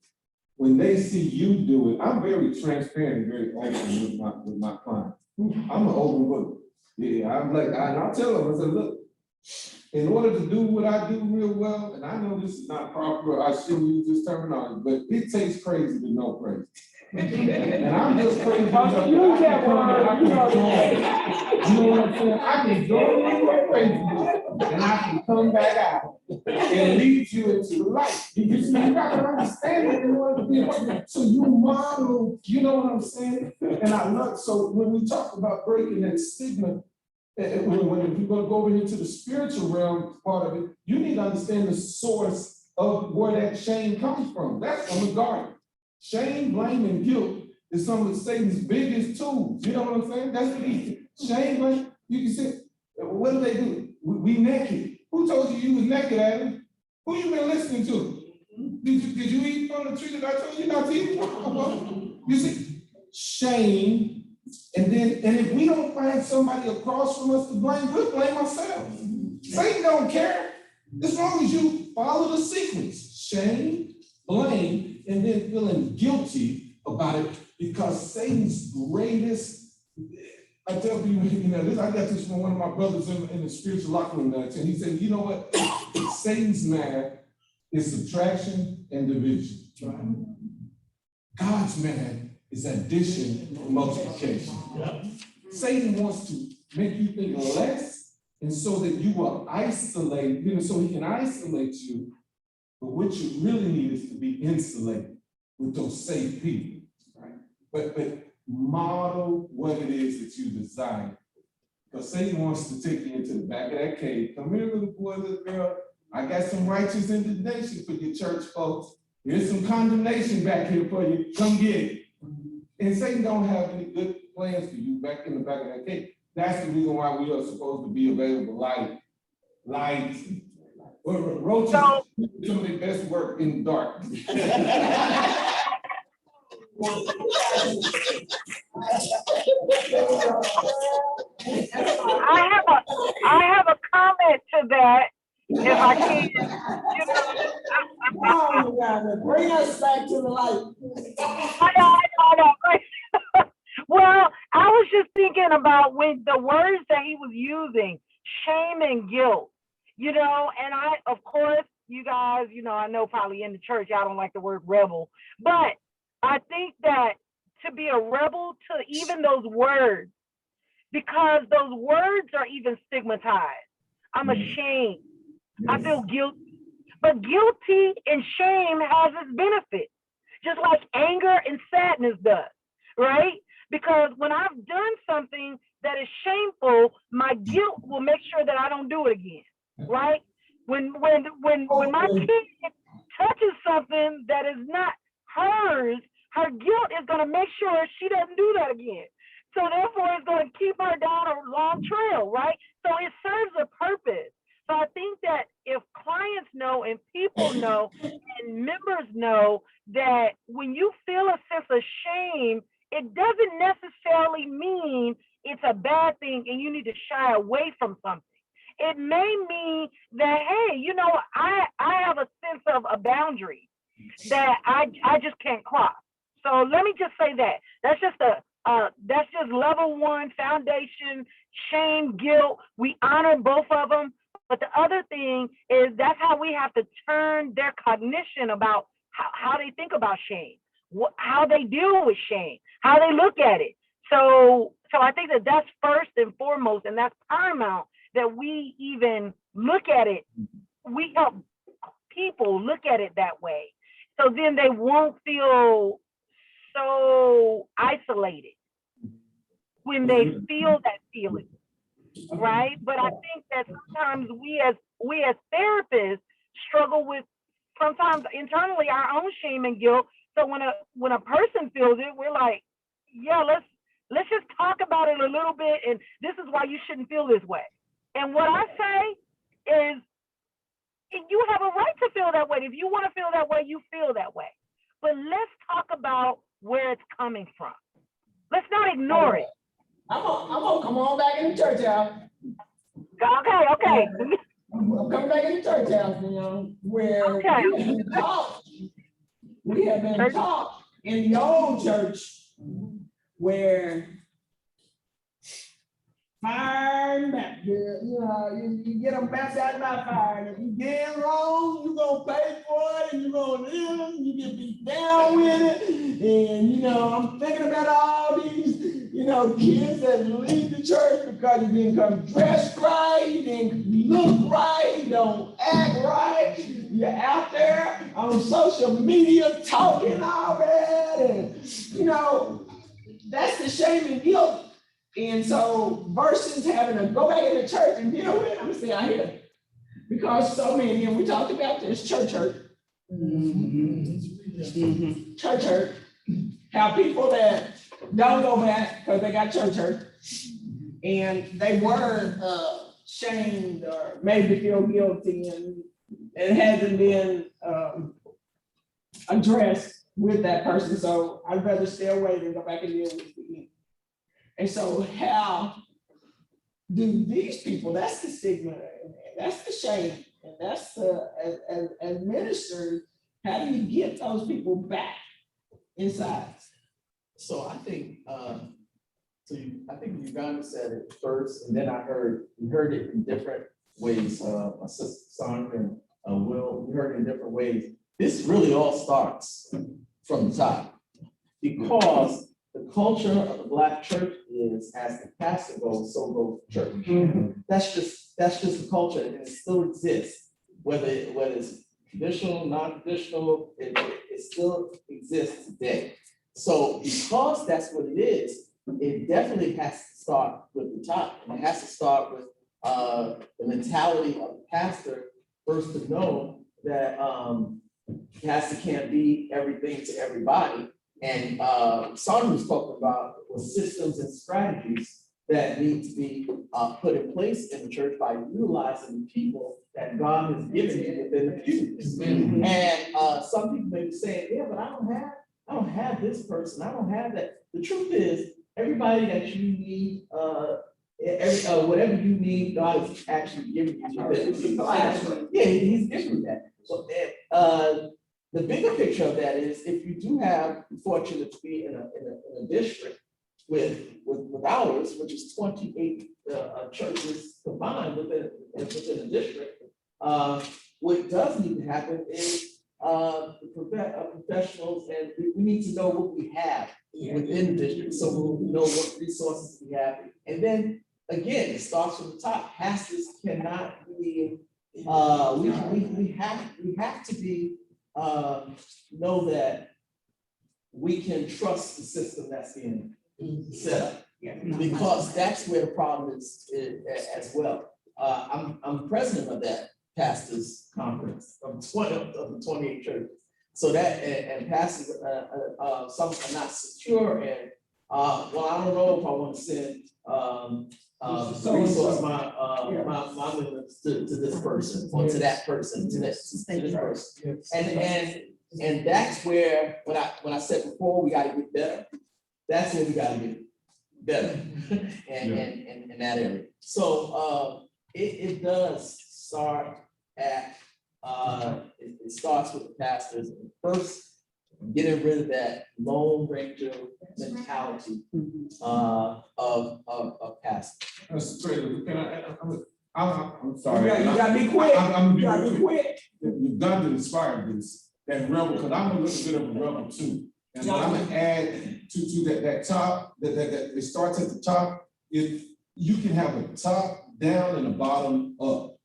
When they see you do it, I'm very transparent, very open with my clients. I'm an open book. Yeah, I'm like, I'll tell them, I said, look, in order to do what I do real well, and I know this is not proper, I shouldn't use this terminology, but it takes crazy to know crazy. And I'm just crazy. Oh, you get one, you know. You know what I'm saying? I can join you in crazy, and I can come back out and lead you into the light. You see, you gotta understand it in order to be a, so you model, you know what I'm saying? And I love, so when we talk about breaking that stigma, when we're gonna go over into the spiritual realm part of it, you need to understand the source of where that shame comes from. That's from the garden. Shame, blame, and guilt is some of Satan's biggest tools. You know what I'm saying? That's what he, shame, blame, you can see, what do? We naked. Who told you you was naked, Adam? Who you been listening to? Did you eat from the tree that I told you not to eat from? You see, shame, and if we don't find somebody across from us to blame, we'll blame ourselves. Satan don't care. As long as you follow the sequence, shame, blame, and then feeling guilty about it, because Satan's greatest, I tell people, you know, this, I got this from one of my brothers in the spiritual locker room nights, and he said, you know what? Satan's math is subtraction and division. God's math is addition and multiplication. Satan wants to make you think less, and so that you will isolate, you know, so he can isolate you. But what you really need is to be insulated with those safe people, right? But model what it is that you desire. Because Satan wants to take you into the back of that cave. Come here, little boy, little girl. I got some righteous indignation for your church folks. Here's some condemnation back here for you. Come get it. And Satan don't have any good plans for you back in the back of that cave. That's the reason why we are supposed to be available light. Roaches do some of their best work in the dark. I have a comment to that, if I can. Oh, you gotta bring us back to the light. I know. Well, I was just thinking about with the words that he was using, shame and guilt, you know, and I, of course, you guys, I know probably in the church, y'all don't like the word rebel, but I think that to be a rebel to even those words, because those words are even stigmatized. I'm ashamed. I feel guilty. But guilty and shame has its benefits, just like anger and sadness does, right? Because when I've done something that is shameful, my guilt will make sure that I don't do it again, right? When my kid touches something that is not hers, her guilt is going to make sure she doesn't do that again. So therefore, it's going to keep her down a long trail, right? So it serves a purpose. So I think that if clients know and people know and members know that when you feel a sense of shame, it doesn't necessarily mean it's a bad thing and you need to shy away from something. It may mean that, hey, I have a sense of a boundary that I just can't cross. So let me just say that. That's just level one foundation, shame, guilt. We honor both of them. But the other thing is that's how we have to turn their cognition about how they think about shame, how they deal with shame, how they look at it. So I think that that's first and foremost, and that's paramount that we even look at it. We help people look at it that way. So then they won't feel so isolated when they feel that feeling. Right? But I think that sometimes we as therapists struggle with sometimes internally our own shame and guilt. So when a person feels it, we're like, yeah, let's just talk about it a little bit, and this is why you shouldn't feel this way. And what I say is you have a right to feel that way. If you want to feel that way, you feel that way. But let's talk about where it's coming from. Let's not ignore it. I'm gonna come on back in the church house. Okay. I'm coming back in the church house, where we have been taught in the old church where fire and baptism, you get them baptized by fire, and if you get wrong, you're gonna pay for it, and you're gonna live, you get beat down with it, and I'm thinking about all these kids that leave the church because you didn't come dressed right, you didn't look right, you don't act right, you're out there on social media talking all that, and that's the shame and guilt. And so versus having to go back into church and deal with it, I'm staying out here. Because so many, and we talked about this, church hurt. Church hurt. How people that don't go back because they got church hurt, and they weren't shamed or made to feel guilty, and it hasn't been addressed with that person. So I'd rather stay away than go back and deal with it again. And so how do these people, that's the stigma, and that's the shame, and that's as ministers, how do you get those people back inside? So I think, I think Uganda said it first, and then we heard it in different ways. My sister Sandra and Will, we heard it in different ways. This really all starts from the top, because the culture of the Black church is, as the pastor goes, so goes the church. Mm-hmm. That's just the culture, and it still exists, whether it's traditional, non-traditional, it still exists today. So because that's what it is, it definitely has to start with the top, and it has to start with the mentality of the pastor first, to know that pastor can't be everything to everybody. And Sandra was talking about systems and strategies that need to be put in place in the church by utilizing the people that God has given you within the pews. Mm-hmm. And some people may be saying, yeah, but I don't have this person, I don't have that. The truth is, everybody that you need, whatever you need, God is actually giving you. Yeah, he's giving you that. So the bigger picture of that is, if you do have, fortunate to be in a district with ours, which is 28 churches combined within a district, what does need to happen is, professionals, and we need to know what we have within the district, so we'll know what resources we have. And then, again, it starts from the top. Pastors cannot be, we have to be, know that we can trust the system that's being set up. Because that's where the problem is as well. I'm president of that pastors conference of the 28 churches. So that, and pastors, some are not secure, and, well, I don't know if I want to send, resource my members to this person, or to that person, to this person. And that's where, when I said before, we gotta get better, that's where we gotta get better in that area. So, it does start at, it starts with the pastors. First, getting rid of that Lone Ranger mentality of pastors. I'm sorry. You gotta be quick. I'm You gotta be quick. You've done to inspire this, that rebel, because I'm a little bit of a rebel too. And what I'm gonna add to that top, that it starts at the top. If you can have a top down and a bottom up,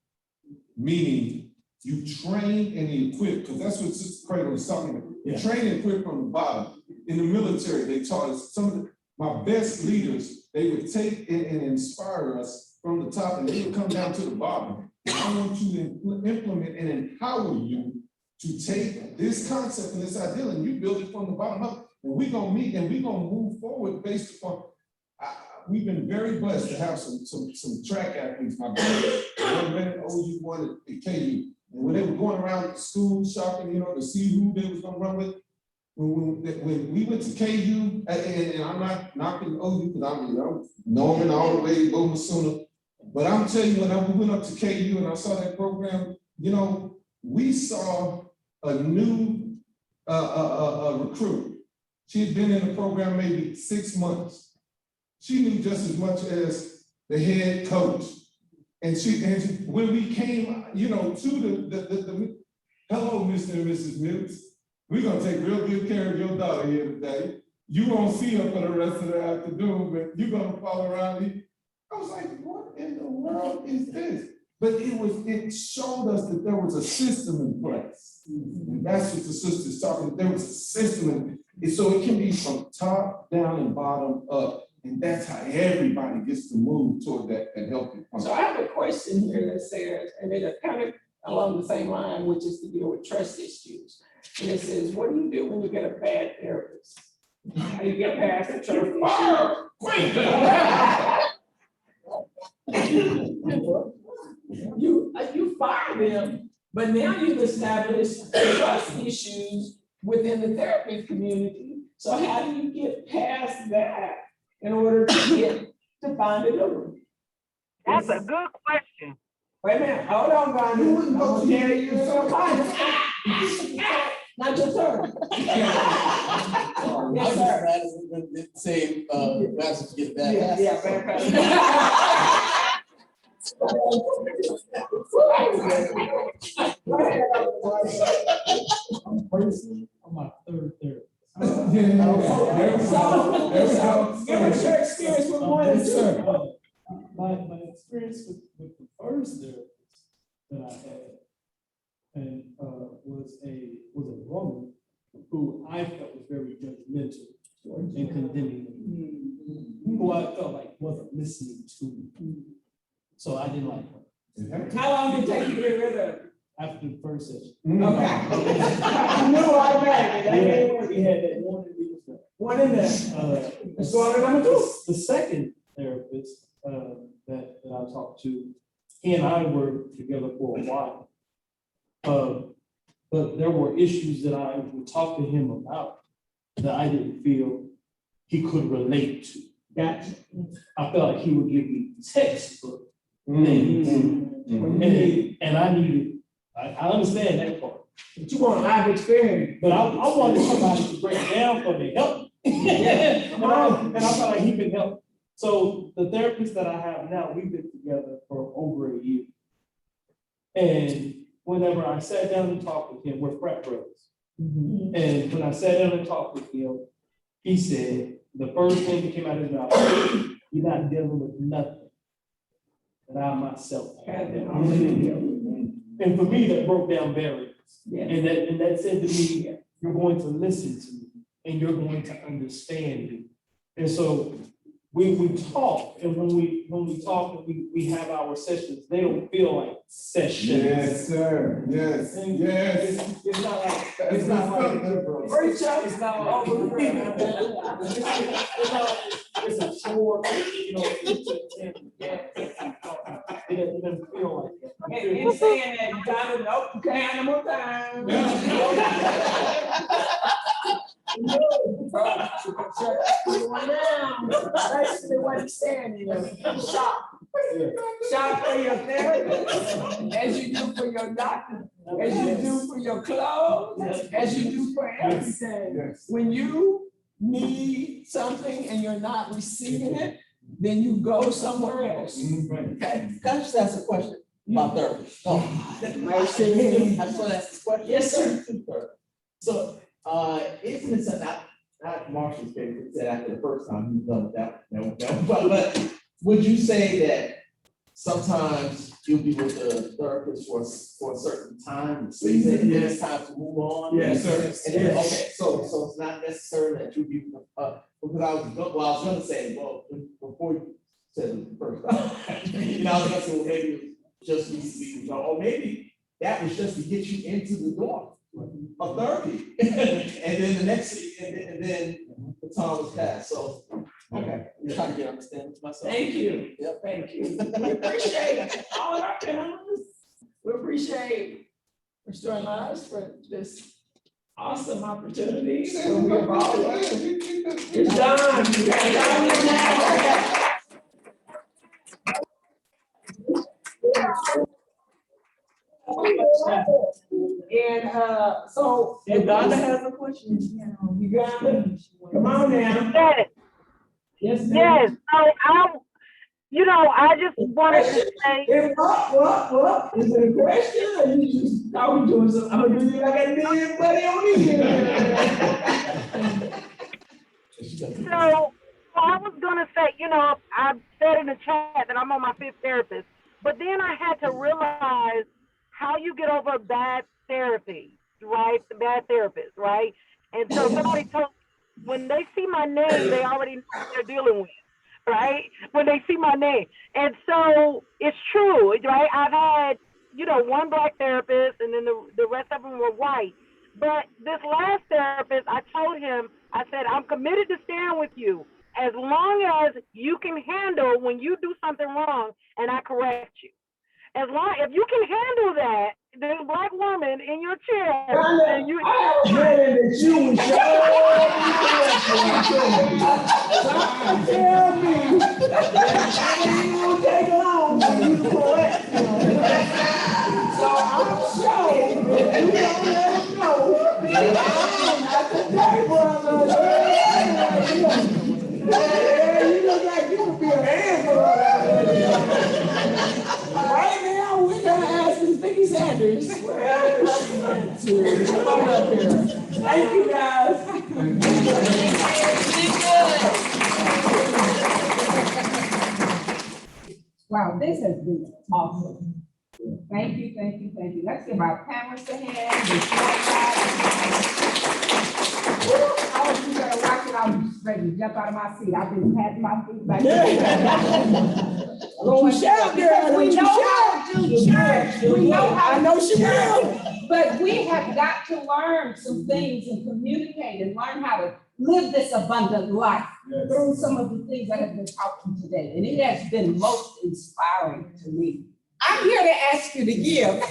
meaning you train and equip, because that's what Sister Cradle was talking about. You train and equip from the bottom. In the military, they taught us, some of my best leaders, they would take and inspire us from the top, and they would come down to the bottom. And I want you to implement and empower you to take this concept and this ideal, and you build it from the bottom up. And we're gonna meet and we're gonna move forward based upon, we've been very blessed to have some track athletes. My brother, one ran at OU, one at KU. And when they were going around school shopping, to see who they was gonna run with, when we went to KU, and I'm not knocking OU, because I'm Norman all the way, Bowman sooner. But I'm telling you, when we went up to KU and I saw that program, we saw a new recruit. She had been in the program maybe 6 months. She knew just as much as the head coach. And when we came, to the hello, Mr. and Mrs. Mills, we're gonna take real good care of your daughter here today. You won't see her for the rest of the afternoon, but you're gonna follow around me. I was like, what in the world is this? But it showed us that there was a system in place. And that's what the sister's talking about. There was a system, and so it can be from top down and bottom up. And that's how everybody gets to move toward that healthy point. So I have a question here that says, and it's kind of along the same line, which is to deal with trust issues. And it says, what do you do when you get a bad therapist? How do you get past the trust issue? You fire them, but now you've established trust issues within the therapy community. So how do you get past that in order to find a delivery? That's a good question. Wait a minute, hold on, Gandhi. I'm gonna tell you something. Not your turn. I'm Yes, just sir. glad it didn't say, that's get that. Yeah, bad pass. Personally, I'm my third therapist. Give us your experience with one and two. My experience with the first therapist that I had, and was a woman who I felt was very judgmental and condemning me, who I felt like wasn't listening to me. So I didn't like her. How long did it take you to get rid of it? After the first session. Okay. I knew automatically. We had that one and we was done. One in there. Let's go on to number two. The second therapist that I talked to, he and I were together for a while. But there were issues that I would talk to him about that I didn't feel he could relate to. Gotcha. I felt like he would give me textbook things. And I needed, I understand that part. But you want life experience. But I wanted somebody to break down for me, help. And I felt like he could help. So the therapist that I have now, we've been together for over a year. And whenever I sat down and talked with him, we're frat brothers. And when I sat down and talked with him, he said, the first thing that came out of his mouth, you're not dealing with nothing that I myself have. And for me, that broke down barriers. And that said to me, you're going to listen to me and you're going to understand me. And so we talk, and when we talk and we have our sessions, they don't feel like sessions. Yes, sir. Yes, yes. It's not like, it's not like, Great job. it's not like, it's a chore, you know, it doesn't feel like that. And saying that, you gotta know, you can't have no more time. Basically what he's saying, you know, shop. Shop for your therapist, as you do for your doctor, as you do for your clothes, as you do for everything. Yes. When you need something and you're not receiving it, then you go somewhere else. Mhm. Okay? Can I just ask a question about therapy? No. I just want to ask this question. Yes, sir. So, isn't it not Marshall's favorite, he said after the first time he's done with that, no, but would you say that sometimes you'll be with the therapist for a certain time, season, and then it's time to move on? Yes, sir. And then, okay, so it's not necessary that you be, because I was gonna say, well, before you said it the first time, you know, I was gonna say, well, maybe it was just recently, or maybe that was just to get you into the door of therapy. And then the next, and then the time was passed, so, okay, I'm trying to get understanding to myself. Thank you. Yep. Thank you. We appreciate all of our panelists. We appreciate Restoring Lives for this awesome opportunity. So we have all, it's done. You got it now. And so Donna has a question. you got it. Come on now. Yes, Yes, ma'am. yes. So I just wanted to say, And what? Is it a question or you just, are we doing something? I'm gonna do you like I did everybody on here. so I was gonna say, I said in the chat that I'm on my 5th therapist, but then I had to realize how you get over bad therapy, right? The bad therapist, right? And so somebody told me, when they see my name, they already know what they're dealing with, right? When they see my name. And so it's true, right? I've had, one Black therapist and then the rest of them were white. But this last therapist, I told him, I said, I'm committed to staying with you as long as you can handle when you do something wrong and I correct you. If you can handle that, the Black woman in your chair, then you. I have a man that you would show. Tell me that it ain't gonna take long for you to correct him. So I'm sure that you don't let him know that I'm at the table. Yeah, you look like you could be a handler. Right now, we're gonna ask Ms. Vicki Sanders where she went to. Come on up here. Thank you, guys. Wow, this has been awesome. Thank you. Let's give our panelists a hand. Oh, you better watch it. I'm ready to jump out of my seat. I've been patting my feet back there. Lord, shout, girl. We know how to do church. We know how. I know she will. But we have got to learn some things and communicate and learn how to live this abundant life through some of the things that have been talked to today. And it has been most inspiring to me. I'm here to ask you to give.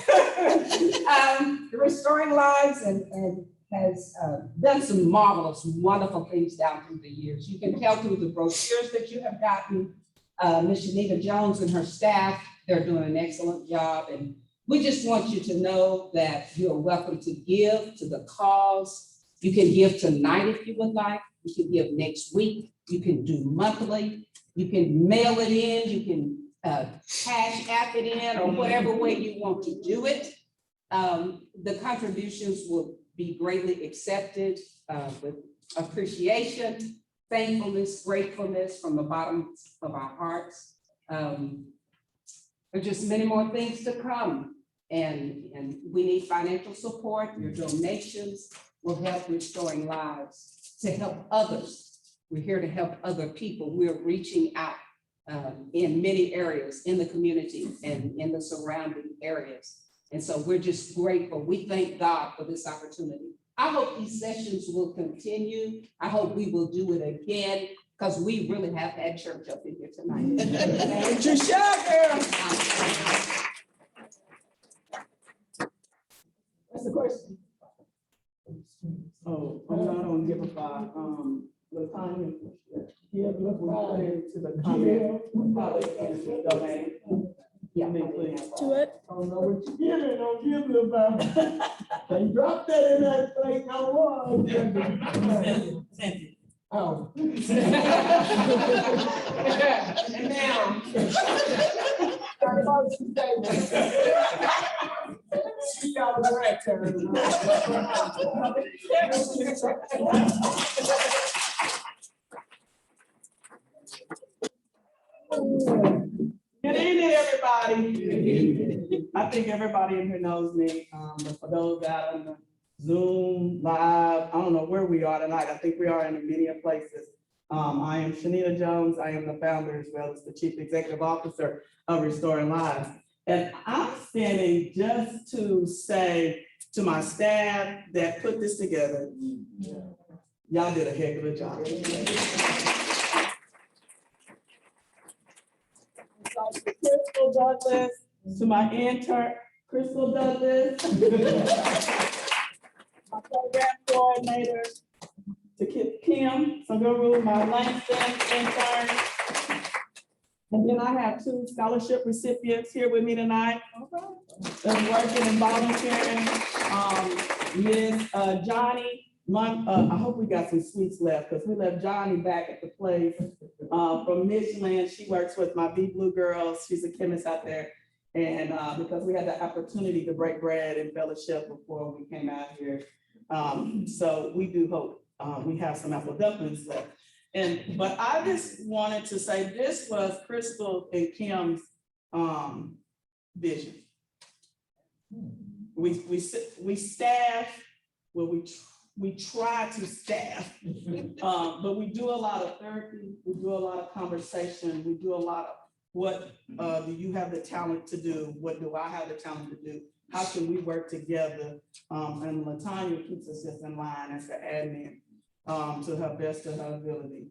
Restoring Lives and has done some marvelous, wonderful things down through the years. You can tell through the brochures that you have gotten. Ms. Shanita Jones and her staff, they're doing an excellent job. And we just want you to know that you are welcome to give to the cause. You can give tonight if you would like. You can give next week. You can do monthly. You can mail it in. You can cash app it in or whatever way you want to do it. The contributions will be greatly accepted with appreciation, thankfulness, gratefulness from the bottom of our hearts. There's just many more things to come. And we need financial support. Your donations will help restoring lives to help others. We're here to help other people. We're reaching out in many areas in the community and in the surrounding areas. And so we're just grateful. We thank God for this opportunity. I hope these sessions will continue. I hope we will do it again because we really have had church up in here tonight. It's your show, girl. That's the question. Oh, I'm not on Give a Five, Latanya, Yeah, look, we put into the comment, how they can donate. Yeah. Please. Do it. I don't know what you're giving, don't give it about. They dropped that in that plate, I was. Send it. Oh. And now, See y'all right there. Good evening, everybody. I think everybody in here knows me, but for those that are on the Zoom, live, I don't know where we are tonight. I think we are in many places. I am Shanita Jones. I am the founder as well as the Chief Executive Officer of Restoring Lives. And I'm standing just to say to my staff that put this together, y'all did a heck of a job. Crystal Douglas, to my intern, Crystal Douglas. My program coordinator, to Kim Sanguru, my Langston intern. And then I have 2 scholarship recipients here with me tonight. That's working and volunteering. Miss Johnny, I hope we got some sweets left because we left Johnny back at the place from Michigan. She works with my Be Blue girls. She's a chemist out there. And because we had the opportunity to break bread and fellowship before we came out here. So we do hope we have some apple dumplings left. But I just wanted to say this was Crystal and Kim's vision. We staff, well, we try to staff, but we do a lot of therapy, we do a lot of conversation, we do a lot of what do you have the talent to do? What do I have the talent to do? How can we work together? And Latanya keeps us just in line as the admin to her best of her ability.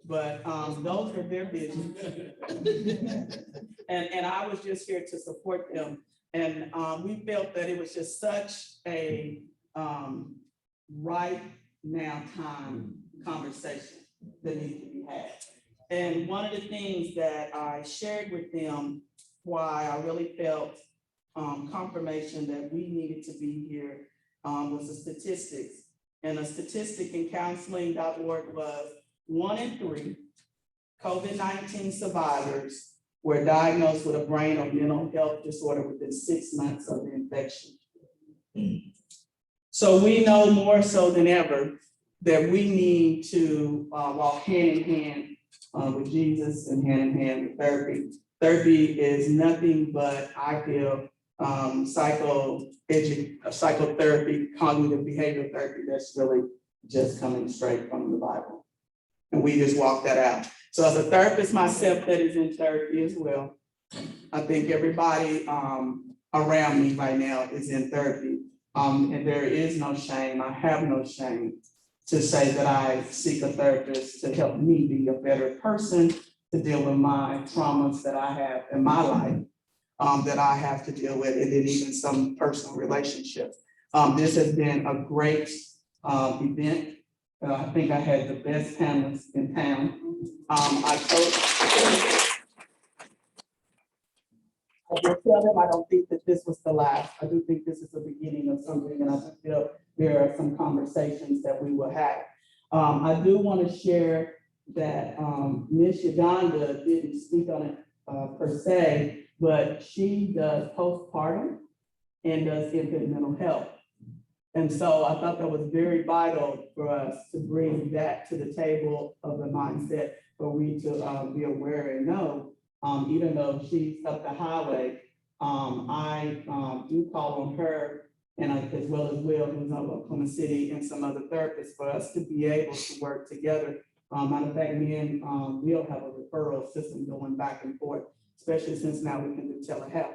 But those are their visions. and I was just here to support them. And we felt that it was just such a right now time conversation that needed to be had. And one of the things that I shared with them, why I really felt confirmation that we needed to be here was the statistics. And a statistic in counseling.org was 1 in 3 COVID-19 survivors were diagnosed with a brain or mental health disorder within 6 months of the infection. So we know more so than ever that we need to walk hand in hand with Jesus and hand in hand with therapy. Therapy is nothing but, I feel, psychotherapy, cognitive behavioral therapy that's really just coming straight from the Bible. And we just walk that out. So as a therapist myself that is in therapy as well, I think everybody around me right now is in therapy. And there is no shame, I have no shame to say that I seek a therapist to help me be a better person, to deal with my traumas that I have in my life, that I have to deal with, and then even some personal relationships. This has been a great event. I think I had the best panelists in town. I will tell them I don't think that this was the last. I do think this is the beginning of something, and I do feel there are some conversations that we will have. I do want to share that Ms. Uganda didn't speak on it per se, but she does postpartum and does infant mental health. And so I thought that was very vital for us to bring that to the table of the mindset for we to be aware and know, even though she's up the highway, I do call on her and as well as Will, who's in Oklahoma City, and some other therapists for us to be able to work together. Matter of fact, me and Will have a referral system going back and forth, especially since now we can do telehealth.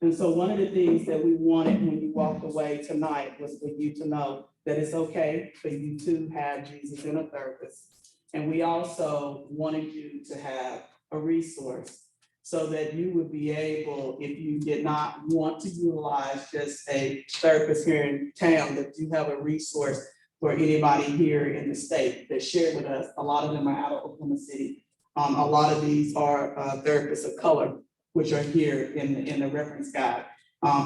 And so one of the things that we wanted when you walked away tonight was for you to know that it's okay for you to have Jesus in a therapist. And we also wanted you to have a resource so that you would be able, if you did not want to utilize just a therapist here in town, that you have a resource for anybody here in the state that shared with us. A lot of them are out of Oklahoma City. A lot of these are therapists of color, which are here in the reference guide.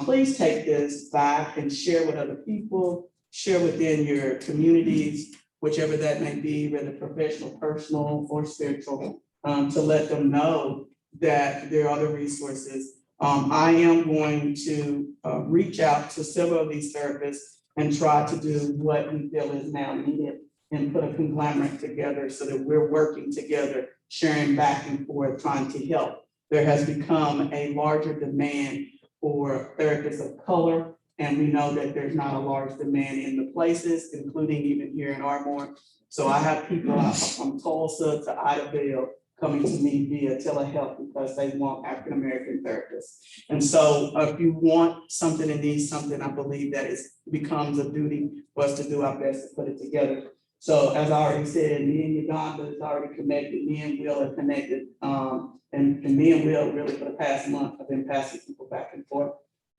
Please take this back and share with other people, share within your communities, whichever that may be, whether professional, personal, or spiritual, to let them know that there are other resources. I am going to reach out to several of these therapists and try to do what we feel is now needed and put a conglomerate together so that we're working together, sharing back and forth, trying to help. There has become a larger demand for therapists of color, and we know that there's not a large demand in the places, including even here in Ardmore. So I have people out from Tulsa to Idaville coming to me via telehealth because they want African-American therapists. And so if you want something and need something, I believe that it becomes a duty for us to do our best to put it together. So as I already said, me and Uganda is already connected, me and Will are connected. And me and Will really for the past month have been passing people back and forth.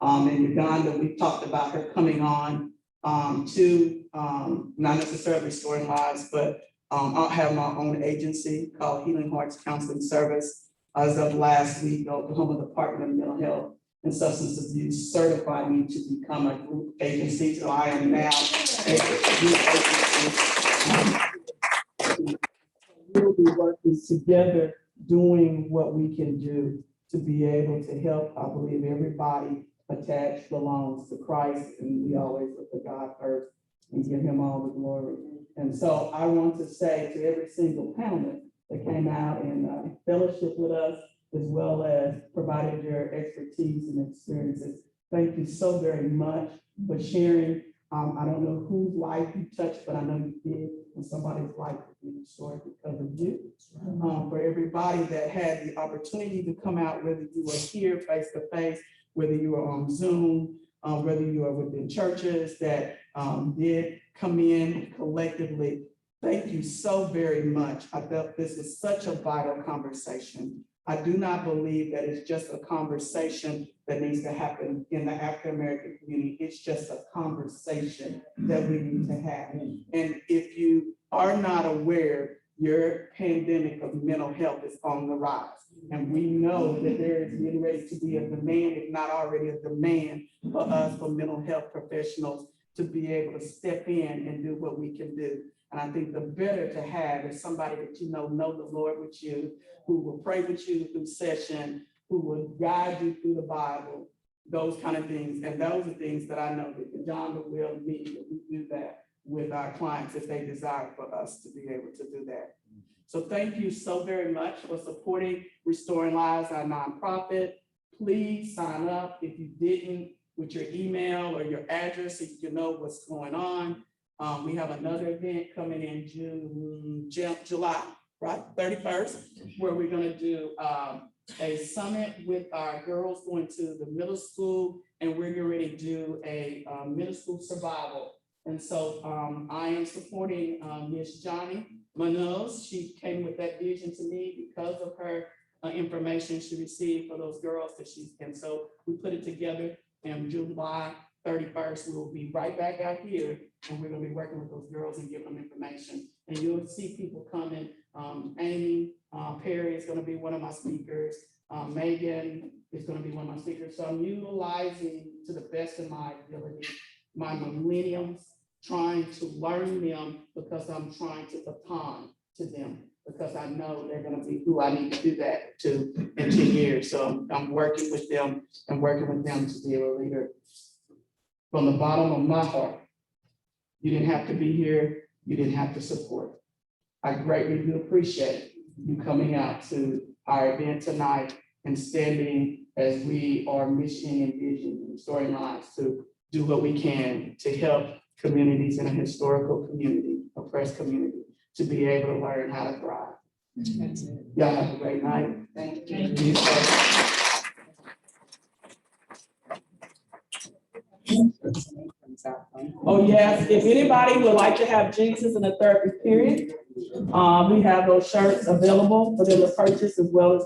In Uganda, we talked about her coming on to not necessarily Restoring Lives, but I'll have my own agency called Healing Hearts Counseling Service. As of last week, the Oklahoma Department of Mental Health and Substance Abuse certified me to become a group agency. So I am now a group agency. We'll be working together, doing what we can do to be able to help. I believe everybody attached belongs to Christ, and we always look to God first and give him all the glory. And so I want to say to every single panelist that came out and fellowship with us, as well as provided your expertise and experiences, thank you so very much for sharing. I don't know whose life you touched, but I know you did, and somebody's life will be restored because of you. For everybody that had the opportunity to come out, whether you were here face to face, whether you were on Zoom, whether you are within churches that did come in collectively, thank you so very much. I felt this was such a vital conversation. I do not believe that it's just a conversation that needs to happen in the African-American community. It's just a conversation that we need to have. And if you are not aware, your pandemic of mental health is on the rise. And we know that there is getting ready to be a demand, if not already a demand, for us, for mental health professionals to be able to step in and do what we can do. And I think the better to have is somebody that you know the Lord with you, who will pray with you through session, who will guide you through the Bible, those kind of things. And those are things that I know that John will me, that we do that with our clients if they desire for us to be able to do that. So thank you so very much for supporting Restoring Lives, our nonprofit. Please sign up if you didn't, with your email or your address so you can know what's going on. We have another event coming in July, right, 31st, where we're going to do a summit with our girls going to the middle school, and we're getting ready to do a middle school survival. And so I am supporting Miss Johnny Manoz. She came with that vision to me because of her information she received for those girls that and so we put it together. And July 31st, we'll be right back out here, and we're gonna be working with those girls and giving them information. And you'll see people coming. Amy Perry is gonna be one of my speakers. Megan is gonna be one of my speakers. So I'm utilizing, to the best of my ability, my millennials, trying to learn them because I'm trying to baton to them, because I know they're gonna be who I need to do that to in 10 years. So I'm working with them and working with them to be a leader. from the bottom of my heart. You didn't have to be here. You didn't have to support. I greatly do appreciate you coming out to our event tonight and standing as we are mission and vision, restoring lives, to do what we can to help communities in a historical community, oppressed community, to be able to learn how to thrive. That's it. Y'all have a great night. Thank Thank you. Oh, yes, if anybody would like to have Jesus in the therapy period, we have those shirts available for them to purchase as well as